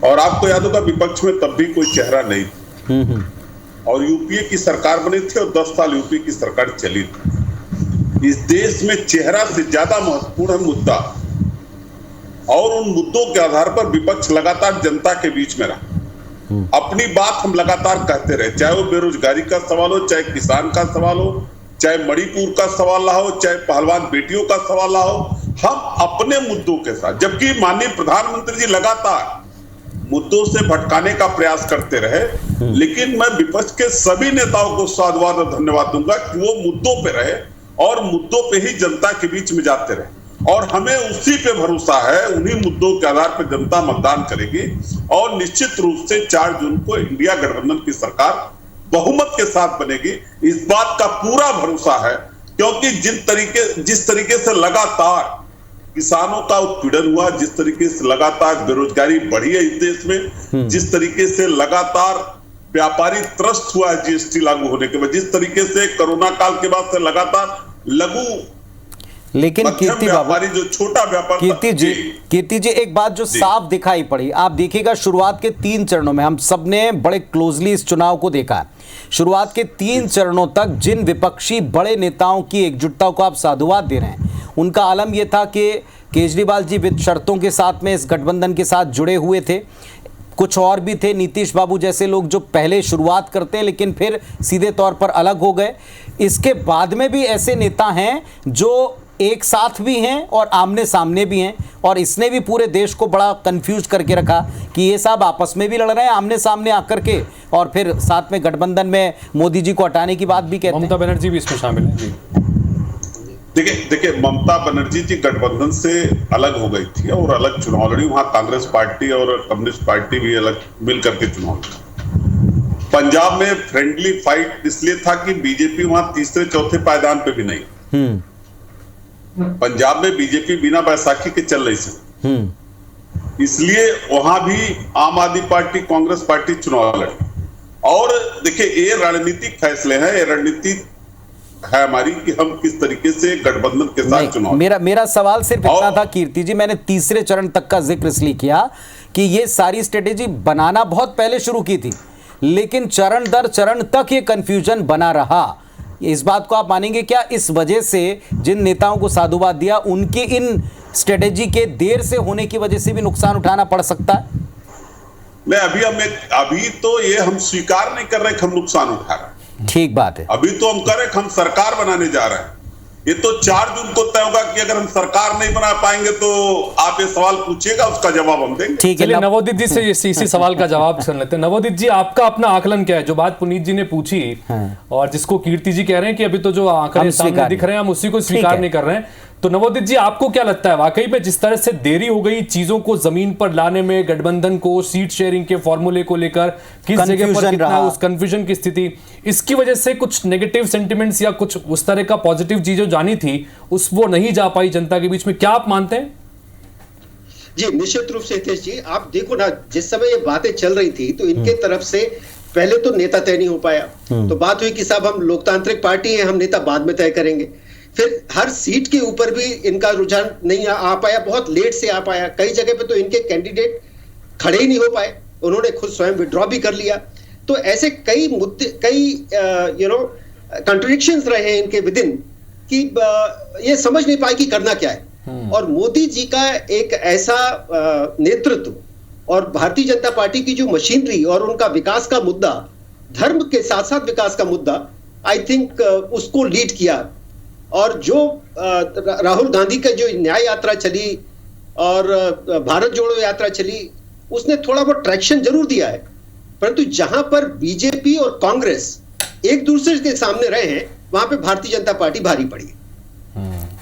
और आपको याद होगा विपक्ष में तब भी कोई चेहरा नहीं था और यूपीए की सरकार बनी थी और 10 साल यूपीए की सरकार चली थी। इस देश में चेहरा से ज्यादा महत्वपूर्ण मुद्दा, और उन मुद्दों के आधार पर विपक्ष लगातार जनता के बीच में रहा। अपनी बात हम लगातार कहते रहे, चाहे वो बेरोजगारी का सवाल हो, चाहे किसान का सवाल हो, चाहे मणिपुर का सवाल रहा हो, चाहे पहलवान बेटियों का सवाल रहा हो, हम अपने मुद्दों के साथ, जबकि माननीय प्रधानमंत्री जी लगातार मुद्दों से भटकाने का प्रयास करते रहे, लेकिन मैं विपक्ष के सभी नेताओं को साधुवाद और धन्यवाद दूंगा कि वो मुद्दों पे रहे और मुद्दों पे ही जनता के बीच में जाते रहे। और हमें उसी पे भरोसा है, उन्हीं मुद्दों के आधार पर जनता मतदान करेगी और निश्चित रूप से 4 जून को इंडिया गठबंधन की सरकार बहुमत के साथ बनेगी, इस बात का पूरा भरोसा है। क्योंकि जिस तरीके से लगातार किसानों का उत्पीड़न हुआ, जिस तरीके से लगातार बेरोजगारी बढ़ी है इस देश में, जिस तरीके से लगातार व्यापारी त्रस्त हुआ है जीएसटी लागू होने के बाद, जिस तरीके से कोरोना काल के बाद से लगातार लघु, लेकिन कीर्ति बाबू, जो छोटा व्यापार, कीर्ति जी एक बात जो साफ दिखाई पड़ी, आप देखिएगा शुरुआत के 3 चरणों में हम सबने बड़े क्लोजली इस चुनाव को देखा है। शुरुआत के 3 चरणों तक जिन विपक्षी बड़े नेताओं की एकजुटता को आप साधुवाद दे रहे हैं, उनका आलम यह था कि केजरीवाल जी विद शर्तों के साथ में इस गठबंधन के साथ जुड़े हुए थे। कुछ और भी थे, नीतीश बाबू जैसे लोग जो पहले शुरुआत करते हैं लेकिन फिर सीधे तौर पर अलग हो गए। इसके बाद में भी ऐसे नेता हैं जो एक साथ भी हैं और आमने सामने भी हैं, और इसने भी पूरे देश को बड़ा कंफ्यूज करके रखा कि ये साहब आपस में भी लड़ रहे हैं आमने सामने आकर के, और फिर साथ में गठबंधन में मोदी जी को हटाने की बात भी कहते हैं। ममता बनर्जी भी इसमें शामिल है। देखिए ममता बनर्जी जी गठबंधन से अलग हो गई थी और अलग चुनाव लड़ी, वहां कांग्रेस पार्टी और कम्युनिस्ट पार्टी भी अलग मिल करके चुनाव लड़ी। पंजाब में फ्रेंडली फाइट इसलिए था कि बीजेपी वहां तीसरे चौथे पायदान पे भी नहीं, पंजाब में बीजेपी बिना बैसाखी के चल रही थी, इसलिए वहां भी आम आदमी पार्टी कांग्रेस पार्टी चुनाव लड़ी। और देखिए ये रणनीतिक फैसले हैं, ये रणनीति है हमारी कि हम किस तरीके से गठबंधन के साथ चुनाव। मेरा सवाल सिर्फ इतना था कीर्ति जी, मैंने तीसरे चरण तक का जिक्र इसलिए किया कि ये सारी स्ट्रेटेजी बनाना बहुत पहले शुरू की थी, लेकिन चरण दर चरण तक ये कंफ्यूजन बना रहा। इस बात को आप मानेंगे क्या? इस वजह से जिन नेताओं को साधुवाद दिया उनके इन स्ट्रेटेजी के देर से होने की वजह से भी नुकसान उठाना पड़ सकता है? अभी तो ये हम स्वीकार नहीं कर रहे कि हम नुकसान उठा रहे हैं। ठीक बात है। अभी तो हम करें कि हम सरकार बनाने जा रहे हैं। ये तो 4 जून को तय होगा कि अगर हम सरकार नहीं बना पाएंगे तो आप ये सवाल पूछिएगा, उसका जवाब हम देंगे। ठीक है, नवोदित जी से इसी सवाल का जवाब सुन लेते हैं। नवोदित जी, आपका अपना आकलन क्या है? जो बात पुनीत जी ने पूछी और जिसको कीर्ति जी कह रहे हैं कि अभी तो जो आंकड़े सामने दिख रहे हैं हम उसी को स्वीकार नहीं कर रहे हैं, तो नवोदित जी आपको क्या लगता है वाकई में जिस तरह से देरी हो गई चीजों को जमीन पर लाने में, गठबंधन को सीट शेयरिंग के फॉर्मूले को लेकर किस जगह पर कितना उस कंफ्यूजन की स्थिति, इसकी वजह से कुछ नेगेटिव सेंटिमेंट्स या कुछ उस तरह का पॉजिटिव चीजें जानी थी उस वो नहीं जा पाई जनता के बीच में, क्या आप मानते हैं? जी निश्चित रूप से हितेश जी, आप देखो ना, जिस समय ये बातें चल रही थी तो इनके तरफ से पहले तो नेता तय नहीं हो पाया, तो बात हुई कि साहब हम लोकतांत्रिक पार्टी है, हम नेता बाद में तय करेंगे। फिर हर सीट के ऊपर भी इनका रुझान नहीं आ पाया, बहुत लेट से आ पाया। कई जगह पे तो इनके कैंडिडेट खड़े ही नहीं हो पाए, उन्होंने खुद स्वयं विड्रॉ भी कर लिया। तो ऐसे कई मुद्दे, कई कॉन्ट्रडिक्शंस रहे हैं इनके विदिन कि ये समझ नहीं पाए कि करना क्या है। और मोदी जी का एक ऐसा नेतृत्व और भारतीय जनता पार्टी की जो मशीनरी और उनका विकास का मुद्दा, धर्म के साथ साथ विकास का मुद्दा, आई थिंक उसको लीड किया। और जो राहुल गांधी का जो न्याय यात्रा चली और भारत जोड़ो यात्रा चली, उसने थोड़ा बहुत ट्रैक्शन जरूर दिया है, परंतु जहां पर बीजेपी और कांग्रेस एक दूसरे के सामने रहे हैं वहां पे भारतीय जनता पार्टी भारी पड़ी।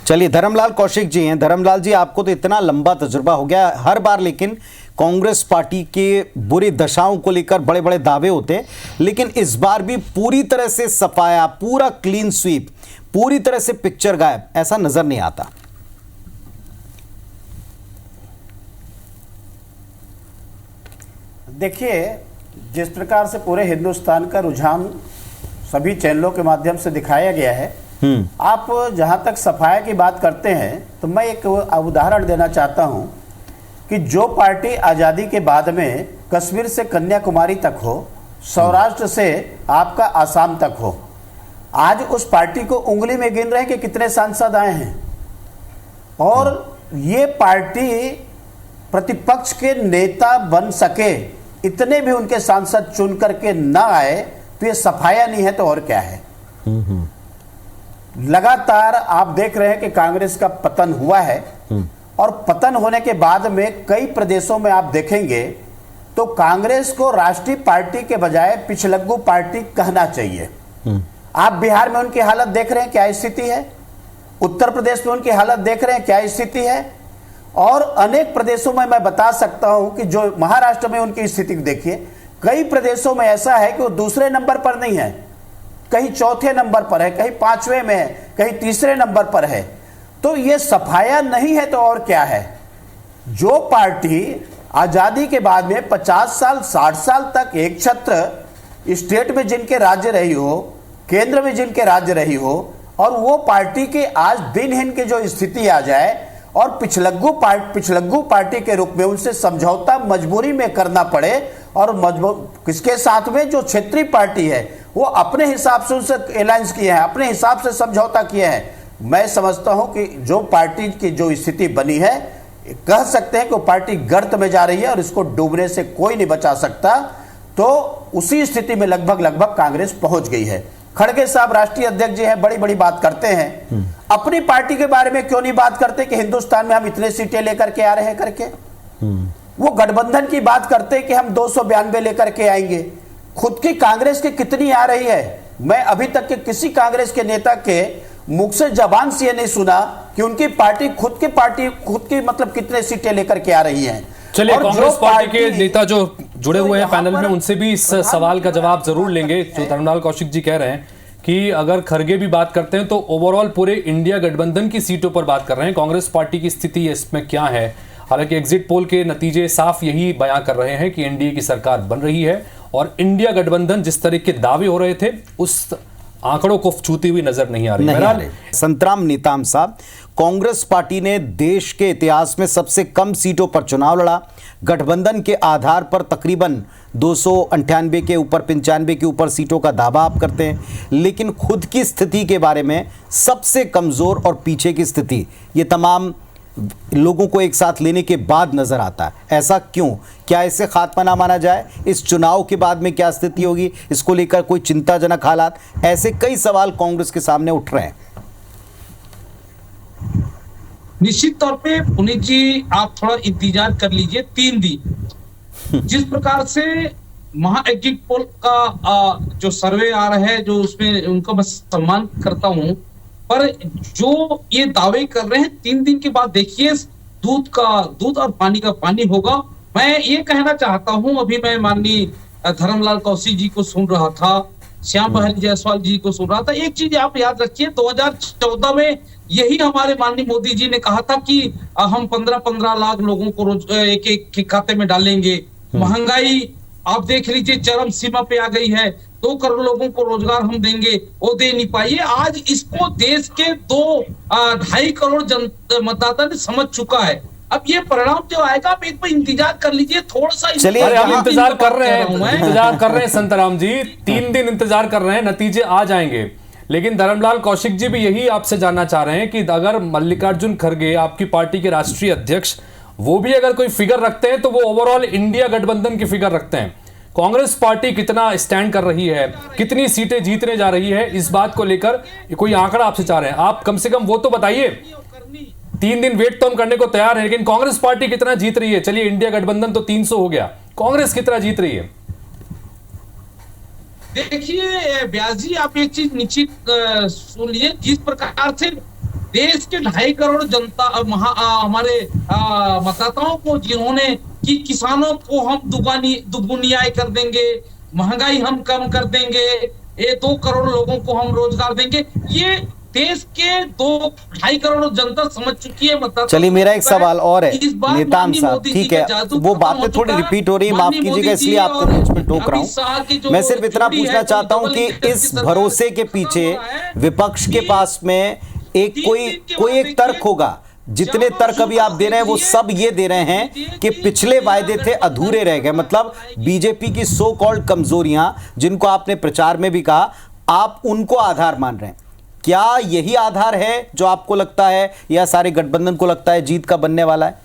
चलिए, धर्मलाल कौशिक जी हैं। धर्मलाल जी, आपको तो इतना लंबा तजुर्बा हो गया हर बार, लेकिन कांग्रेस पार्टी के बुरी दशाओं को लेकर बड़े बड़े दावे होते हैं, लेकिन इस बार भी पूरी तरह से सफाया, पूरा क्लीन स्वीप, पूरी तरह से पिक्चर गायब, ऐसा नजर नहीं आता। देखिए, जिस प्रकार से पूरे हिंदुस्तान का रुझान सभी चैनलों के माध्यम से दिखाया गया है, आप जहां तक सफाया की बात करते हैं तो मैं एक उदाहरण देना चाहता हूं कि जो पार्टी आज़ादी के बाद में कश्मीर से कन्याकुमारी तक हो, सौराष्ट्र से आपका आसाम तक हो, आज उस पार्टी को उंगली में गिन रहे हैं कि कितने सांसद आए हैं। और ये पार्टी प्रतिपक्ष के नेता बन सके, इतने भी उनके सांसद चुन करके ना आए, तो ये सफाया नहीं है तो और क्या है। लगातार आप देख रहे हैं कि कांग्रेस का पतन हुआ है, और पतन होने के बाद में कई प्रदेशों में आप देखेंगे तो कांग्रेस को राष्ट्रीय पार्टी के बजाय पिछलग्गू पार्टी कहना चाहिए। आप बिहार में उनकी हालत देख रहे हैं क्या स्थिति है, उत्तर प्रदेश में उनकी हालत देख रहे हैं क्या स्थिति है, और अनेक प्रदेशों में मैं बता सकता हूं कि जो महाराष्ट्र में उनकी स्थिति देखिए, कई प्रदेशों में ऐसा है कि वो दूसरे नंबर पर नहीं है, कहीं चौथे नंबर पर है, कहीं 5वें में है, कहीं तीसरे नंबर पर है। तो ये सफाया नहीं है तो और क्या है। जो पार्टी आजादी के बाद में 50 साल 60 साल तक एक छत्र स्टेट में जिनके राज्य रही हो, केंद्र में जिनके राज्य रही हो, और वो पार्टी के आज दिनहीन की जो स्थिति आ जाए और पिछलग्गू पार्टी के रूप में उनसे समझौता मजबूरी में करना पड़े, और किसके साथ में, जो क्षेत्रीय पार्टी है वो अपने हिसाब से उनसे अलायंस किए हैं, अपने हिसाब से समझौता किए हैं। मैं समझता हूं कि जो पार्टी की जो स्थिति बनी है, कह सकते हैं कि वो पार्टी गर्त में जा रही है और इसको डूबने से कोई नहीं बचा सकता। तो उसी स्थिति में लगभग कांग्रेस पहुंच गई है। खड़गे साहब राष्ट्रीय अध्यक्ष जी हैं, बड़ी बड़ी बात करते हैं, अपनी पार्टी के बारे में क्यों नहीं बात करते कि हिंदुस्तान में हम इतने सीटें लेकर के आ रहे हैं करके। वो गठबंधन की बात करते हैं कि हम 292 लेकर के आएंगे। खुद की कांग्रेस की कितनी आ रही है? मैं अभी तक के किसी कांग्रेस के नेता के मुख से जबान से ये नहीं सुना कि उनकी पार्टी खुद की मतलब कितने सीटें लेकर के आ रही है। चलिए, कांग्रेस पार्टी के नेता जो जुड़े हुए हैं पैनल में, उनसे भी इस सवाल का जवाब जरूर लेंगे। जो धर्मलाल कौशिक जी कह रहे हैं कि अगर खरगे भी बात करते हैं तो ओवरऑल पूरे इंडिया गठबंधन की सीटों पर बात कर रहे हैं, कांग्रेस पार्टी की स्थिति इसमें क्या है। हालांकि एग्जिट पोल के नतीजे साफ यही बयां कर रहे हैं कि एनडीए की सरकार बन रही है, और इंडिया गठबंधन जिस तरह के दावे हो रहे थे उस आंकड़ों को छूती हुई नजर नहीं आ रही। संतराम नीताम साहब, कांग्रेस पार्टी ने देश के इतिहास में सबसे कम सीटों पर चुनाव लड़ा, गठबंधन के आधार पर तकरीबन 298 के ऊपर 95 के ऊपर सीटों का दावा आप करते हैं, लेकिन खुद की स्थिति के बारे में सबसे कमजोर और पीछे की स्थिति, ये तमाम लोगों को एक साथ लेने के बाद नजर आता है। ऐसा क्यों? क्या इसे खात्मा ना माना जाए? इस चुनाव के बाद में क्या स्थिति होगी, इसको लेकर कोई चिंताजनक हालात? ऐसे कई सवाल कांग्रेस के सामने उठ रहे हैं। निश्चित तौर पे पुनीत जी, आप थोड़ा इंतजार कर लीजिए 3 दिन। जिस प्रकार से महा एग्जिट पोल का जो सर्वे आ रहा है, जो उसमें उनका मैं सम्मान करता हूं, पर जो ये दावे कर रहे हैं 3 दिन के बाद देखिए दूध का दूध और पानी का पानी होगा। मैं ये कहना चाहता हूं, अभी मैं माननीय धर्मलाल कौशिक जी को सुन रहा था, श्याम बहादुर जायसवाल जी को सुन रहा था। एक चीज आप याद रखिए, 2014 में यही हमारे माननीय मोदी जी ने कहा था कि हम 15-15 लाख लोगों को रोज एक के खाते में डालेंगे। महंगाई आप देख लीजिए चरम सीमा पे आ गई है, 2 करोड़ लोगों को रोजगार हम देंगे, वो दे नहीं पाइए। आज इसको देश के 2.5 करोड़ मतदाता ने समझ चुका है। अब ये परिणाम जो आएगा, आप एक बार इंतजार कर लीजिए थोड़ा सा। चलिए, हम इंतजार कर रहे हैं संतराम जी, 3 दिन इंतजार कर रहे हैं, नतीजे आ जाएंगे। लेकिन धर्मलाल कौशिक जी भी यही आपसे जानना चाह रहे हैं कि अगर मल्लिकार्जुन खड़गे, आपकी पार्टी के राष्ट्रीय अध्यक्ष, वो भी अगर कोई फिगर रखते हैं तो वो ओवरऑल इंडिया गठबंधन की फिगर रखते हैं। कांग्रेस पार्टी कितना स्टैंड कर रही है, कितनी सीटें जीतने जा रही है, इस बात को लेकर कोई आंकड़ा आपसे चाह रहे हैं। आप कम से कम वो तो बताइए। 3 दिन वेट तो हम करने को तैयार है, लेकिन कांग्रेस पार्टी कितना जीत रही है? चलिए, इंडिया गठबंधन तो 300 हो गया, कांग्रेस कितना जीत रही है? देखिए व्यास जी, आप एक चीज निश्चित सुन लीजिए, जिस प्रकार से देश के 2.5 करोड़ जनता हमारे मतदाताओं को, जिन्होंने कि किसानों को हम दुगुनी आय कर देंगे, महंगाई हम कम कर देंगे, ये 2 करोड़ लोगों को हम रोजगार देंगे, ये देश के 2.5 करोड़ जनता समझ चुकी है। मतलब चलिए, मेरा एक सवाल और है नेताम साहब, ठीक है, वो बातें थोड़ी रिपीट हो रही है, माफ कीजिएगा, इसलिए आपको बीच में टोक रहा हूं। मैं सिर्फ इतना पूछना चाहता हूं कि इस भरोसे के पीछे विपक्ष के पास में कोई एक तर्क होगा। जितने तर्क अभी आप दे रहे हैं वो सब ये दे रहे हैं कि पिछले वायदे थे अधूरे रह गए। मतलब बीजेपी की सो कॉल्ड कमजोरियां, जिनको आपने प्रचार में भी कहा, आप उनको आधार मान रहे हैं। क्या यही आधार है जो आपको लगता है, या सारे गठबंधन को लगता है जीत का बनने वाला है?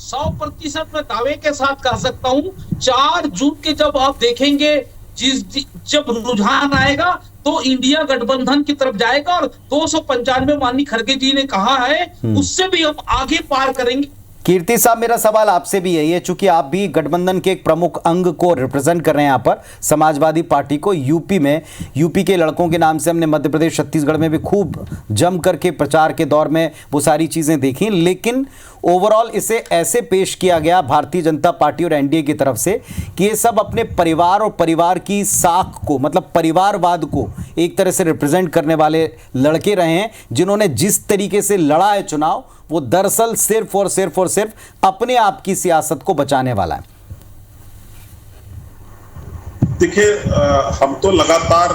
100% मैं दावे के साथ कह सकता हूं, 4 जून के जब आप देखेंगे, जब रुझान आएगा तो इंडिया गठबंधन की तरफ जाएगा, और 295 माननीय खड़गे जी ने कहा है, उससे भी हम आगे पार करेंगे। कीर्ति साहब, मेरा सवाल आपसे भी यही है, चूंकि आप भी गठबंधन के एक प्रमुख अंग को रिप्रेजेंट कर रहे हैं यहाँ पर, समाजवादी पार्टी को। यूपी के लड़कों के नाम से हमने मध्य प्रदेश, छत्तीसगढ़ में भी खूब जम करके प्रचार के दौर में वो सारी चीजें देखी, लेकिन ओवरऑल इसे ऐसे पेश किया गया भारतीय जनता पार्टी और एनडीए की तरफ से कि ये सब अपने परिवार और परिवार की साख को, मतलब परिवारवाद को एक तरह से रिप्रेजेंट करने वाले लड़के रहे हैं, जिन्होंने जिस तरीके से लड़ा है चुनाव, वो दरअसल सिर्फ और सिर्फ अपने आप की सियासत को बचाने वाला है। देखिए, हम तो लगातार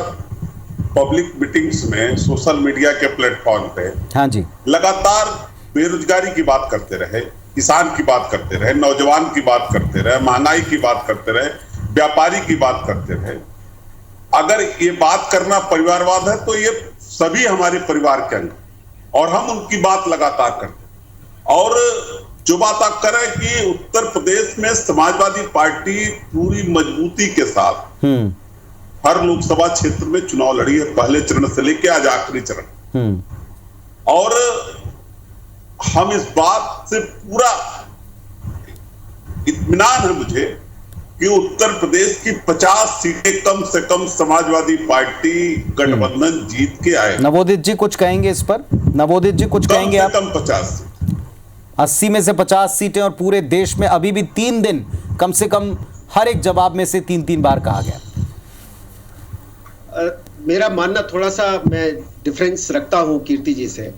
पब्लिक मीटिंग्स में, सोशल मीडिया के प्लेटफॉर्म पे, हाँ जी, लगातार बेरोजगारी की बात करते रहे, किसान की बात करते रहे, नौजवान की बात करते रहे, महंगाई की बात करते रहे, व्यापारी की बात करते रहे। अगर ये बात करना परिवारवाद है तो ये सभी हमारे परिवार के अंग, और हम उनकी बात लगातार करते हैं। और जो बात आप कर रहे हैं कि उत्तर प्रदेश में समाजवादी पार्टी पूरी मजबूती के साथ हर लोकसभा क्षेत्र में चुनाव लड़ी है, पहले चरण से लेकर आज आखिरी चरण। और हम इस बात से पूरा इत्मीनान है मुझे कि उत्तर प्रदेश की 50 सीटें कम से कम समाजवादी पार्टी गठबंधन जीत के आए। नवोदित जी कुछ कहेंगे इस पर? नवोदित जी कुछ कहेंगे आप? कम 50, 80 में से 50 सीटें, और पूरे देश में अभी भी 3 दिन कम से कम हर एक जवाब में से 3-3 बार कहा गया। मेरा मानना थोड़ा सा, मैं डिफरेंस रखता हूं कीर्ति जी से।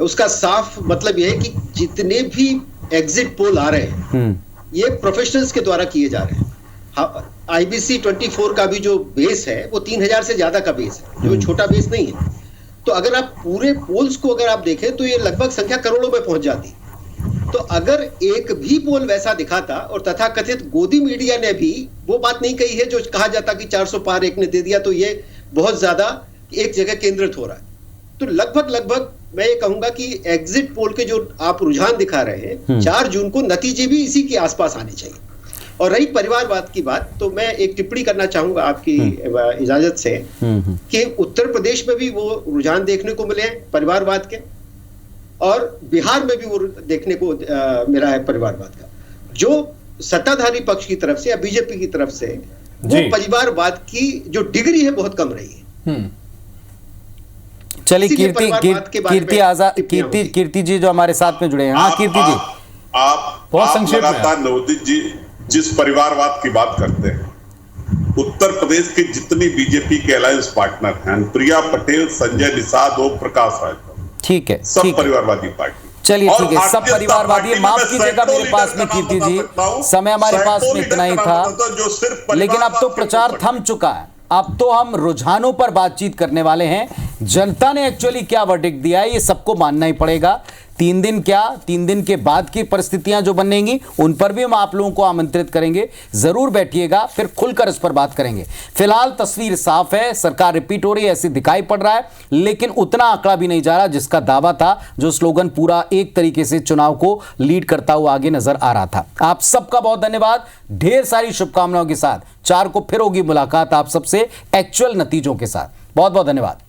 उसका साफ मतलब यह है कि जितने भी एग्जिट पोल आ रहे हैं ये प्रोफेशनल्स के द्वारा किए जा रहे हैं। IBC 24 का भी जो बेस है वो 3000 से ज्यादा का बेस है, जो छोटा बेस नहीं है। तो अगर आप पूरे पोल्स को अगर आप देखें तो ये लगभग संख्या करोड़ों में पहुंच जाती। तो अगर एक भी पोल वैसा दिखाता, और तथाकथित गोदी मीडिया ने भी वो बात नहीं कही है जो कहा जाता कि 400 पार एक ने दे दिया, तो ये बहुत ज्यादा एक जगह केंद्रित हो रहा है। तो लगभग मैं ये कहूंगा कि एग्जिट पोल के जो आप रुझान दिखा रहे हैं 4 जून को नतीजे भी इसी के आसपास आने चाहिए। और रही परिवारवाद की बात, तो मैं एक टिप्पणी करना चाहूंगा आपकी इजाजत से कि उत्तर प्रदेश में भी वो रुझान देखने को मिले हैं परिवारवाद के, और बिहार में भी वो देखने को मिला है परिवारवाद का। जो सत्ताधारी पक्ष की तरफ से या बीजेपी की तरफ से वो परिवारवाद की जो डिग्री है बहुत कम रही है। चलिए कीर्ति जी जो हमारे साथ में जुड़े हैं। हाँ कीर्ति जी, आप लगातार नवोदित जी जिस परिवारवाद की बात करते हैं, उत्तर प्रदेश के जितनी बीजेपी के अलायंस पार्टनर हैं, प्रिया पटेल, संजय निषाद, ओम प्रकाश राय, ठीक है, सब परिवारवादी पार्टी। चलिए ठीक है, सब परिवारवादी। माफ कीजिएगा मेरे पास में कीर्ति जी, समय हमारे पास में इतना ही था, लेकिन अब तो प्रचार थम चुका है। अब तो हम रुझानों पर बातचीत करने वाले हैं। जनता ने एक्चुअली क्या वर्डिक्ट दिया है ये सबको मानना ही पड़ेगा। 3 दिन क्या, 3 दिन के बाद की परिस्थितियां जो बनेंगी उन पर भी हम आप लोगों को आमंत्रित करेंगे। जरूर बैठिएगा, फिर खुलकर इस पर बात करेंगे। फिलहाल तस्वीर साफ है, सरकार रिपीट हो रही है ऐसी दिखाई पड़ रहा है, लेकिन उतना आंकड़ा भी नहीं जा रहा जिसका दावा था। जो स्लोगन पूरा एक तरीके से चुनाव को लीड करता हुआ आगे नजर आ रहा था। आप सबका बहुत धन्यवाद, ढेर सारी शुभकामनाओं के साथ 4 को फिर होगी मुलाकात आप सबसे एक्चुअल नतीजों के साथ। बहुत बहुत धन्यवाद।